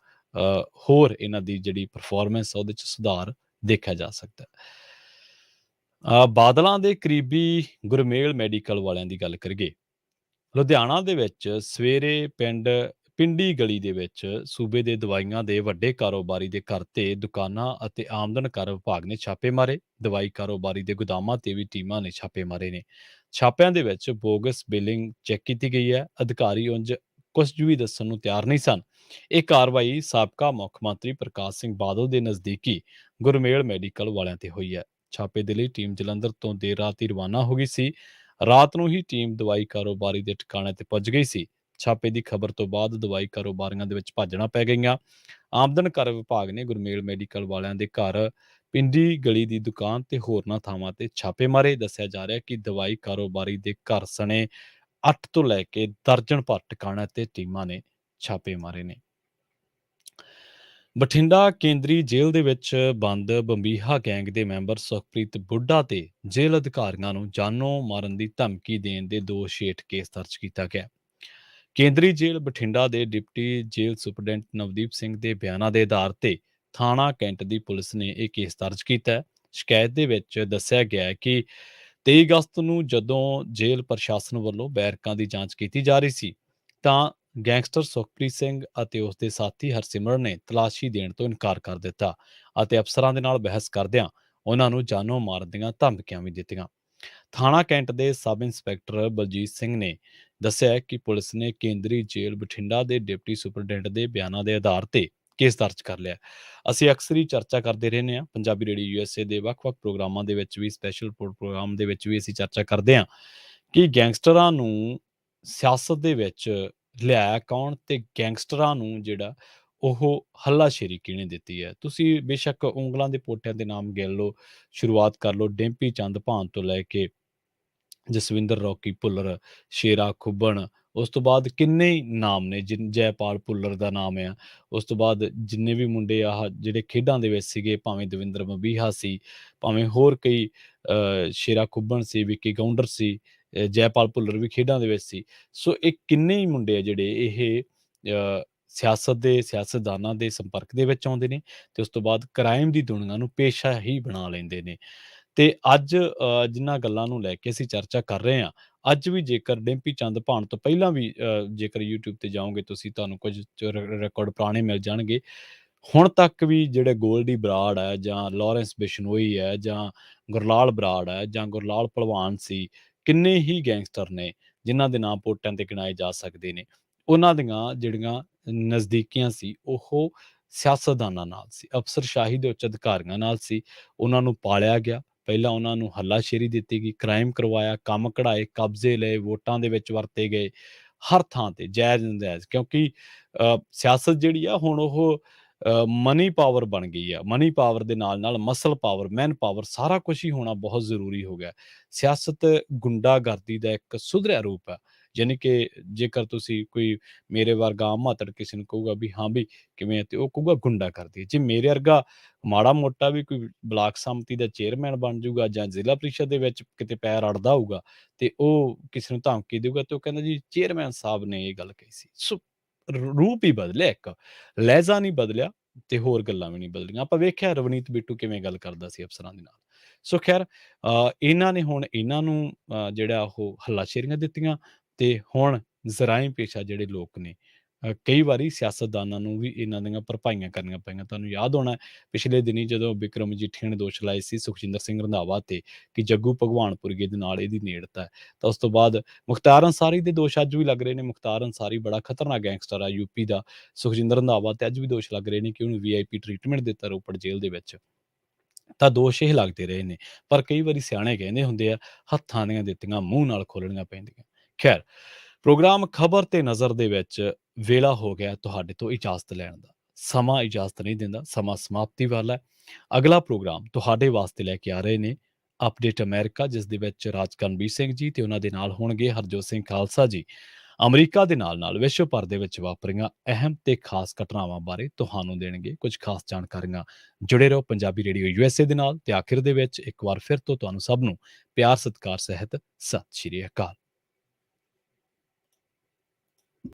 ਹੋਰ ਇਹਨਾਂ ਦੀ ਜਿਹੜੀ ਪਰਫਾਰਮੈਂਸ ਆ ਉਹਦੇ 'ਚ ਸੁਧਾਰ ਦੇਖਿਆ ਜਾ ਸਕਦਾ ਹੈ। ਬਾਦਲਾਂ ਦੇ ਕਰੀਬੀ ਗੁਰਮੇਲ ਮੈਡੀਕਲ ਵਾਲਿਆਂ ਦੀ ਗੱਲ ਕਰੀਏ। ਲੁਧਿਆਣਾ ਦੇ ਵਿੱਚ ਸਵੇਰੇ ਪਿੰਡੀ ਗਲੀ ਦੇ ਵਿੱਚ ਸੂਬੇ ਦੇ ਦਵਾਈਆਂ ਦੇ ਵੱਡੇ ਕਾਰੋਬਾਰੀ ਦੇ ਘਰ ਤੇ ਦੁਕਾਨਾਂ ਅਤੇ ਆਮਦਨ ਕਰ ਵਿਭਾਗ ਨੇ ਛਾਪੇ ਮਾਰੇ। ਦਵਾਈ ਕਾਰੋਬਾਰੀ ਦੇ ਗੋਦਾਮਾਂ ਤੇ ਵੀ ਟੀਮਾਂ ਨੇ ਛਾਪੇ ਮਾਰੇ ਨੇ। ਛਾਪਿਆਂ ਦੇ ਵਿੱਚ ਬੋਗਸ ਬਿਲਿੰਗ ਚੈੱਕ ਕੀਤੀ ਗਈ ਹੈ। ਅਧਿਕਾਰੀ ਉਂਝ ਕੁਝ ਵੀ ਦੱਸਣ ਨੂੰ ਤਿਆਰ ਨਹੀਂ ਸਨ। ਇਹ ਕਾਰਵਾਈ ਸਾਬਕਾ ਮੁੱਖ ਮੰਤਰੀ ਪ੍ਰਕਾਸ਼ ਸਿੰਘ ਬਾਦਲ ਦੇ ਨਜ਼ਦੀਕੀ ਗੁਰਮੇਲ ਮੈਡੀਕਲ ਵਾਲਿਆਂ ਤੇ ਹੋਈ ਹੈ। ਛਾਪੇ ਦੇ ਲਈ ਟੀਮ ਜਲੰਧਰ ਤੋਂ ਦੇਰ ਰਾਤ ਹੀ ਰਵਾਨਾ ਹੋ ਗਈ ਸੀ। ਰਾਤ ਨੂੰ ਹੀ ਟੀਮ ਦਵਾਈ ਕਾਰੋਬਾਰੀ ਦੇ ਠਿਕਾਣੇ ਤੇ ਪੁੱਜ ਗਈ ਸੀ। ਛਾਪੇ ਦੀ ਖਬਰ ਤੋਂ ਬਾਅਦ ਦਵਾਈ ਕਾਰੋਬਾਰੀਆਂ ਦੇ ਵਿੱਚ ਭਾਜੜਾਂ ਪੈ ਗਈਆਂ। ਆਮਦਨ ਕਰ ਵਿਭਾਗ ਨੇ ਗੁਰਮੇਲ ਮੈਡੀਕਲ ਵਾਲਿਆਂ ਦੇ ਘਰ, ਪਿੰਡੀ ਗਲੀ ਦੀ ਦੁਕਾਨ ਤੇ ਹੋਰਨਾਂ ਥਾਵਾਂ ਤੇ ਛਾਪੇ ਮਾਰੇ। ਦੱਸਿਆ ਜਾ ਰਿਹਾ ਕਿ ਦਵਾਈ ਕਾਰੋਬਾਰੀ ਦੇ ਘਰ ਸਣੇ 8 ਤੋਂ ਲੈ ਕੇ ਦਰਜਨ ਭਰ ਟਿਕਾਣਿਆਂ ਤੇ ਟੀਮਾਂ ਨੇ ਛਾਪੇ ਮਾਰੇ ਨੇ। ਬਠਿੰਡਾ ਕੇਂਦਰੀ ਜੇਲ੍ਹ ਦੇ ਵਿੱਚ ਬੰਦ ਬੰਬੀਹਾ ਗੈਂਗ ਦੇ ਮੈਂਬਰ ਸੁਖਪ੍ਰੀਤ ਬੁੱਢਾ ਤੇ ਜੇਲ੍ਹ ਅਧਿਕਾਰੀਆਂ ਨੂੰ ਜਾਨੋਂ ਮਾਰਨ ਦੀ ਧਮਕੀ ਦੇਣ ਦੇ ਦੋਸ਼ ਹੇਠ ਕੇਸ ਦਰਜ ਕੀਤਾ ਗਿਆ। ਕੇਂਦਰੀ ਜੇਲ੍ਹ ਬਠਿੰਡਾ ਦੇ ਡਿਪਟੀ ਜੇਲ੍ਹ ਸੁਪਰਡੈਂਟ ਨਵਦੀਪ ਸਿੰਘ ਦੇ ਬਿਆਨਾਂ ਦੇ ਆਧਾਰ ਤੇ ਥਾਣਾ ਕੈਂਟ ਦੀ ਪੁਲਿਸ ਨੇ ਇਹ ਕੇਸ ਦਰਜ ਕੀਤਾ ਹੈ। ਸ਼ਿਕਾਇਤ ਦੇ ਵਿੱਚ ਦੱਸਿਆ ਗਿਆ ਹੈ ਕਿ 23 ਅਗਸਤ ਨੂੰ ਜਦੋਂ ਜੇਲ੍ਹ ਪ੍ਰਸ਼ਾਸਨ ਵੱਲੋਂ ਬੈਰਕਾਂ ਦੀ ਜਾਂਚ ਕੀਤੀ ਜਾ ਰਹੀ ਸੀ ਤਾਂ ਗੈਂਗਸਟਰ ਸੁਖਪ੍ਰੀਤ ਸਿੰਘ ਅਤੇ ਉਸ ਦੇ ਸਾਥੀ ਹਰਸਿਮਰਨ ਨੇ ਤਲਾਸ਼ੀ ਦੇਣ ਤੋਂ ਇਨਕਾਰ ਕਰ ਦਿੱਤਾ ਅਤੇ ਅਫਸਰਾਂ ਦੇ ਨਾਲ ਬਹਿਸ ਕਰਦਿਆਂ ਉਹਨਾਂ ਨੂੰ ਜਾਨੋਂ ਮਾਰਨ ਦੀਆਂ ਧਮਕੀਆਂ ਵੀ ਦਿੱਤੀਆਂ। ਥਾਣਾ ਕੈਂਟ ਦੇ ਸਬ ਇੰਸਪੈਕਟਰ ਬਲਜੀਤ ਸਿੰਘ ਨੇ ਦੱਸਿਆ ਕਿ ਪੁਲਿਸ ਨੇ ਕੇਂਦਰੀ ਜੇਲ੍ਹ ਬਠਿੰਡਾ ਦੇ ਡਿਪਟੀ ਸੁਪਰਡੈਂਟ ਦੇ ਬਿਆਨਾਂ ਦੇ ਆਧਾਰ ਤੇ ਕੇਸ ਦਰਜ ਕਰ ਲਿਆ। ਅਸੀਂ ਅਕਸਰ ਹੀ ਚਰਚਾ ਕਰਦੇ ਰਹਿੰਦੇ ਹਾਂ ਪੰਜਾਬੀ ਰੇਡੀਓ USA ਦੇ ਵੱਖ-ਵੱਖ ਪ੍ਰੋਗਰਾਮਾਂ ਦੇ ਵਿੱਚ ਵੀ, ਸਪੈਸ਼ਲ ਪ੍ਰੋਗਰਾਮ ਦੇ ਵਿੱਚ ਵੀ ਅਸੀਂ ਚਰਚਾ ਕਰਦੇ ਹਾਂ ਕਿ ਗੈਂਗਸਟਰਾਂ ਨੂੰ ਸਿਆਸਤ ਦੇ ਵਿੱਚ ਲਿਆਇਆ ਕੌਣ ਤੇ ਗੈਂਗਸਟਰਾਂ ਨੂੰ ਜਿਹੜਾ ਉਹ ਹੱਲਾਸ਼ੇਰੀ ਕਿਹਨੇ ਦਿੱਤੀ ਹੈ। ਤੁਸੀਂ ਬੇਸ਼ੱਕ ਉਂਗਲਾਂ ਦੇ ਪੋਟਿਆਂ ਦੇ ਨਾਮ ਗਿਣ ਲਓ, ਸ਼ੁਰੂਆਤ ਕਰ ਲਓ ਡਿੰਪੀ ਚੰਦ-ਭਾਨ ਤੋਂ ਲੈ ਕੇ ਜਸਵਿੰਦਰ ਰੌਕੀ ਭੁੱਲਰ, ਸ਼ੇਰਾ ਖੁੱਬਣ, ਉਸ ਤੋਂ ਬਾਅਦ ਕਿੰਨੇ ਹੀ ਨਾਮ ਨੇ ਜੈਪਾਲ ਭੁੱਲਰ ਦਾ ਨਾਮ ਆ, ਉਸ ਤੋਂ ਬਾਅਦ ਜਿੰਨੇ ਵੀ ਮੁੰਡੇ ਆਹ ਜਿਹੜੇ ਖੇਡਾਂ ਦੇ ਵਿੱਚ ਸੀਗੇ, ਭਾਵੇਂ ਦਵਿੰਦਰ ਮਬੀਹਾ ਸੀ, ਭਾਵੇਂ ਹੋਰ ਕਈ ਸ਼ੇਰਾ ਖੁੱਬਣ ਸੀ, ਵਿੱਕੀ ਗਾਉਂਡਰ ਸੀ, ਜੈਪਾਲ ਭੁੱਲਰ ਵੀ ਖੇਡਾਂ ਦੇ ਵਿੱਚ ਸੀ। ਸੋ ਇਹ ਕਿੰਨੇ ਹੀ ਮੁੰਡੇ ਆ ਜਿਹੜੇ ਇਹ ਸਿਆਸਤ ਦੇ ਸਿਆਸਤਦਾਨਾਂ ਦੇ ਸੰਪਰਕ ਦੇ ਵਿੱਚ ਆਉਂਦੇ ਨੇ ਤੇ ਉਸ ਤੋਂ ਬਾਅਦ ਕ੍ਰਾਈਮ ਦੀ ਦੁਨੀਆ ਨੂੰ ਪੇਸ਼ਾ ਹੀ ਬਣਾ ਲੈਂਦੇ ਨੇ। ਤੇ ਅੱਜ ਜਿਨ੍ਹਾਂ ਗੱਲਾਂ ਨੂੰ ਲੈ ਕੇ ਅਸੀਂ ਚਰਚਾ ਕਰ ਰਹੇ ਹਾਂ, ਅੱਜ ਵੀ ਜੇਕਰ ਡਿੰਪੀ ਚੰਦ-ਭਾਨ ਤੋਂ ਪਹਿਲਾਂ ਵੀ ਜੇਕਰ YouTube ਤੇ ਜਾਓਗੇ ਤੁਸੀਂ ਤੁਹਾਨੂੰ ਕੁਝ ਰਿਕਾਰਡ ਪੁਰਾਣੇ ਮਿਲ ਜਾਣਗੇ। ਹੁਣ ਤੱਕ ਵੀ ਜਿਹੜੇ ਗੋਲਡੀ ਬਰਾੜ ਹੈ ਜਾਂ ਲਾਰੈਂਸ ਬਿਸ਼ਨੋਈ ਹੈ ਜਾਂ ਗੁਰਲਾਲ ਬਰਾੜ ਹੈ ਜਾਂ ਗੁਰਲਾਲ ਭਲਵਾਨ ਸੀ, ਕਿੰਨੇ ਹੀ ਗੈਂਗਸਟਰ ਨੇ ਜਿਨ੍ਹਾਂ ਦੇ ਨਾਮ ਪੋਟਿਆਂ ਤੇ ਗਿਣਾਏ ਜਾ ਸਕਦੇ ਨੇ। ਉਹਨਾਂ ਦੀਆਂ ਜਿਹੜੀਆਂ ਨਜ਼ਦੀਕੀਆਂ ਸੀ ਉਹ ਸਿਆਸਤਦਾਨਾਂ ਨਾਲ ਸੀ, ਅਫਸਰਸ਼ਾਹੀ ਦੇ ਉੱਚ ਅਧਿਕਾਰੀਆਂ ਨਾਲ ਸੀ। ਉਹਨਾਂ ਨੂੰ ਪਾਲਿਆ ਗਿਆ, ਪਹਿਲਾਂ ਉਹਨਾਂ ਨੂੰ ਹੱਲਾਸ਼ੇਰੀ ਦਿੱਤੀ ਗਈ, ਕ੍ਰਾਈਮ ਕਰਵਾਇਆ, ਕੰਮ ਕਢਾਏ, ਕਬਜ਼ੇ ਲਏ, ਵੋਟਾਂ ਦੇ ਵਿੱਚ ਵਰਤੇ ਗਏ, ਹਰ ਥਾਂ ਤੇ ਜਾਇਜ਼-ਨਜਾਇਜ਼ ਕਿਉਂਕਿ ਸਿਆਸਤ ਜਿਹੜੀ ਆ ਹੁਣ ਉਹ ਮਨੀ ਪਾਵਰ ਬਣ ਗਈ ਆ। ਮਨੀ ਪਾਵਰ ਦੇ ਨਾਲ-ਨਾਲ ਮਸਲ ਪਾਵਰ, ਮੈਨ ਪਾਵਰ ਸਾਰਾ ਕੁਛ ਹੀ ਹੋਣਾ ਬਹੁਤ ਜ਼ਰੂਰੀ ਹੋ ਗਿਆ। ਸਿਆਸਤ ਗੁੰਡਾਗਰਦੀ ਦਾ ਇੱਕ ਸੁਧਰਿਆ ਰੂਪ ਹੈ। ਯਾਨੀ ਕਿ ਜੇਕਰ ਤੁਸੀਂ ਕੋਈ ਮੇਰੇ ਵਰਗਾ ਆਮ ਮਾਤੜ ਕਿਸੇ ਨੂੰ ਕਹੂਗਾ ਵੀ ਹਾਂ ਵੀ ਕਿਵੇਂ ਹੈ ਤੇ ਉਹ ਕਹੂਗਾ ਗੁੰਡਾਗਰਦੀ। ਜੇ ਮੇਰੇ ਵਰਗਾ ਮਾੜਾ-ਮੋਟਾ ਵੀ ਕੋਈ ਬਲਾਕ ਸੰਮਤੀ ਦਾ ਚੇਅਰਮੈਨ ਬਣ ਜਾਊਗਾ ਜਾਂ ਜ਼ਿਲ੍ਹਾ ਪ੍ਰੀਸ਼ਦ ਦੇ ਵਿੱਚ ਕਿਤੇ ਪੈਰ ਅੜਦਾ ਹੋਊਗਾ ਤੇ ਉਹ ਕਿਸੇ ਨੂੰ ਧਮਕੀ ਦੇਊਗਾ ਤੇ ਉਹ ਕਹਿੰਦਾ ਜੀ ਚੇਅਰਮੈਨ ਸਾਹਿਬ ਨੇ ਇਹ ਗੱਲ ਕਹੀ ਸੀ। ਸੋ ਰੂਪ ਹੀ ਬਦਲਿਆ, ਇੱਕ ਲਹਿਜ਼ਾ ਨਹੀਂ ਬਦਲਿਆ ਤੇ ਹੋਰ ਗੱਲਾਂ ਵੀ ਨਹੀਂ ਬਦਲੀਆਂ। ਆਪਾਂ ਵੇਖਿਆ ਰਵਨੀਤ ਬਿੱਟੂ ਕਿਵੇਂ ਗੱਲ ਕਰਦਾ ਸੀ ਅਫਸਰਾਂ ਦੇ ਨਾਲ। ਸੋ ਖੈਰ ਇਹਨਾਂ ਨੇ ਹੁਣ ਇਹਨਾਂ ਨੂੰ ਜਿਹੜਾ ਉਹ ਹੱਲਾਸ਼ੇਰੀਆਂ ਦਿੱਤੀਆਂ ਤੇ ਹੁਣ ਜਰਾਇਮ ਪੇਸ਼ਾ ਜਿਹੜੇ ਲੋਕ ਨੇ ਕਈ ਵਾਰੀ ਸਿਆਸਤਦਾਨਾਂ ਨੂੰ ਵੀ ਇਹਨਾਂ ਦੀਆਂ ਭਰਪਾਈਆਂ ਕਰਨੀਆਂ ਪਈਆਂ। ਤੁਹਾਨੂੰ ਯਾਦ ਹੋਣਾ ਪਿਛਲੇ ਦਿਨੀਂ ਜਦੋਂ ਬਿਕਰਮ ਮਜੀਠੀਆ ਨੇ ਦੋਸ਼ ਲਾਏ ਸੀ ਸੁਖਜਿੰਦਰ ਸਿੰਘ ਰੰਧਾਵਾ ਤੇ ਕਿ ਜੱਗੂ ਭਗਵਾਨਪੁਰੀਏ ਦੇ ਨਾਲ ਇਹਦੀ ਨੇੜਤਾ ਹੈ। ਤਾਂ ਉਸ ਤੋਂ ਬਾਅਦ ਮੁਖਤਾਰ ਅੰਸਾਰੀ ਦੇ ਦੋਸ਼ ਅੱਜ ਵੀ ਲੱਗ ਰਹੇ ਨੇ। ਮੁਖਤਾਰ ਅੰਸਾਰੀ ਬੜਾ ਖਤਰਨਾਕ ਗੈਂਗਸਟਰ ਆ ਯੂਪੀ ਦਾ। ਸੁਖਜਿੰਦਰ ਰੰਧਾਵਾ ਤੇ ਅੱਜ ਵੀ ਦੋਸ਼ ਲੱਗ ਰਹੇ ਨੇ ਕਿ ਉਹਨੂੰ VIP ਟ੍ਰੀਟਮੈਂਟ ਦਿੱਤਾ ਰੋਪੜ ਜੇਲ੍ਹ ਦੇ ਵਿੱਚ। ਤਾਂ ਦੋਸ਼ ਇਹ ਲੱਗਦੇ ਰਹੇ ਨੇ। ਪਰ ਕਈ ਵਾਰੀ ਸਿਆਣੇ ਕਹਿੰਦੇ ਹੁੰਦੇ ਆ, ਹੱਥਾਂ ਦੀਆਂ ਦਿੱਤੀਆਂ ਮੂੰਹ ਨਾਲ ਖੋਲਣੀਆਂ ਪੈਂਦੀਆਂ। ਖੈਰ, ਪ੍ਰੋਗਰਾਮ ਖਬਰ ਤੇ ਨਜ਼ਰ ਦੇ ਵਿੱਚ ਵੇਲਾ ਹੋ ਗਿਆ ਤੁਹਾਡੇ ਤੋਂ ਇਜਾਜ਼ਤ ਲੈਣ ਦਾ। ਸਮਾਂ ਇਜਾਜ਼ਤ ਨਹੀਂ ਦਿੰਦਾ, ਸਮਾਂ ਸਮਾਪਤੀ ਵਾਲਾ ਹੈ। ਅਗਲਾ ਪ੍ਰੋਗਰਾਮ ਤੁਹਾਡੇ ਵਾਸਤੇ ਲੈ ਕੇ ਆ ਰਹੇ ਨੇ ਅਪਡੇਟ ਅਮਰੀਕਾ, ਜਿਸ ਦੇ ਵਿੱਚ ਰਾਜ ਕਰਨਬੀਰ ਸਿੰਘ ਜੀ ਤੇ ਉਹਨਾਂ ਦੇ ਨਾਲ ਹੋਣਗੇ ਹਰਜੋਤ ਸਿੰਘ ਖਾਲਸਾ ਜੀ। ਅਮਰੀਕਾ ਦੇ ਨਾਲ-ਨਾਲ ਵਿਸ਼ਵ ਭਰ ਦੇ ਵਿੱਚ ਵਾਪਰੀਆਂ ਅਹਿਮ ਤੇ ਖਾਸ ਘਟਨਾਵਾਂ ਬਾਰੇ ਤੁਹਾਨੂੰ ਦੇਣਗੇ ਕੁਝ ਖਾਸ ਜਾਣਕਾਰੀਆਂ। ਜੁੜੇ ਰਹੋ ਪੰਜਾਬੀ ਰੇਡੀਓ USA ਦੇ ਨਾਲ ਤੇ ਆਖਿਰ ਦੇ ਵਿੱਚ ਇੱਕ ਵਾਰ ਫਿਰ ਤੋਂ ਤੁਹਾਨੂੰ ਸਭ ਨੂੰ ਪਿਆਰ ਸਤਿਕਾਰ ਸਹਿਤ ਸਤਿ ਸ਼੍ਰੀ ਅਕਾਲ।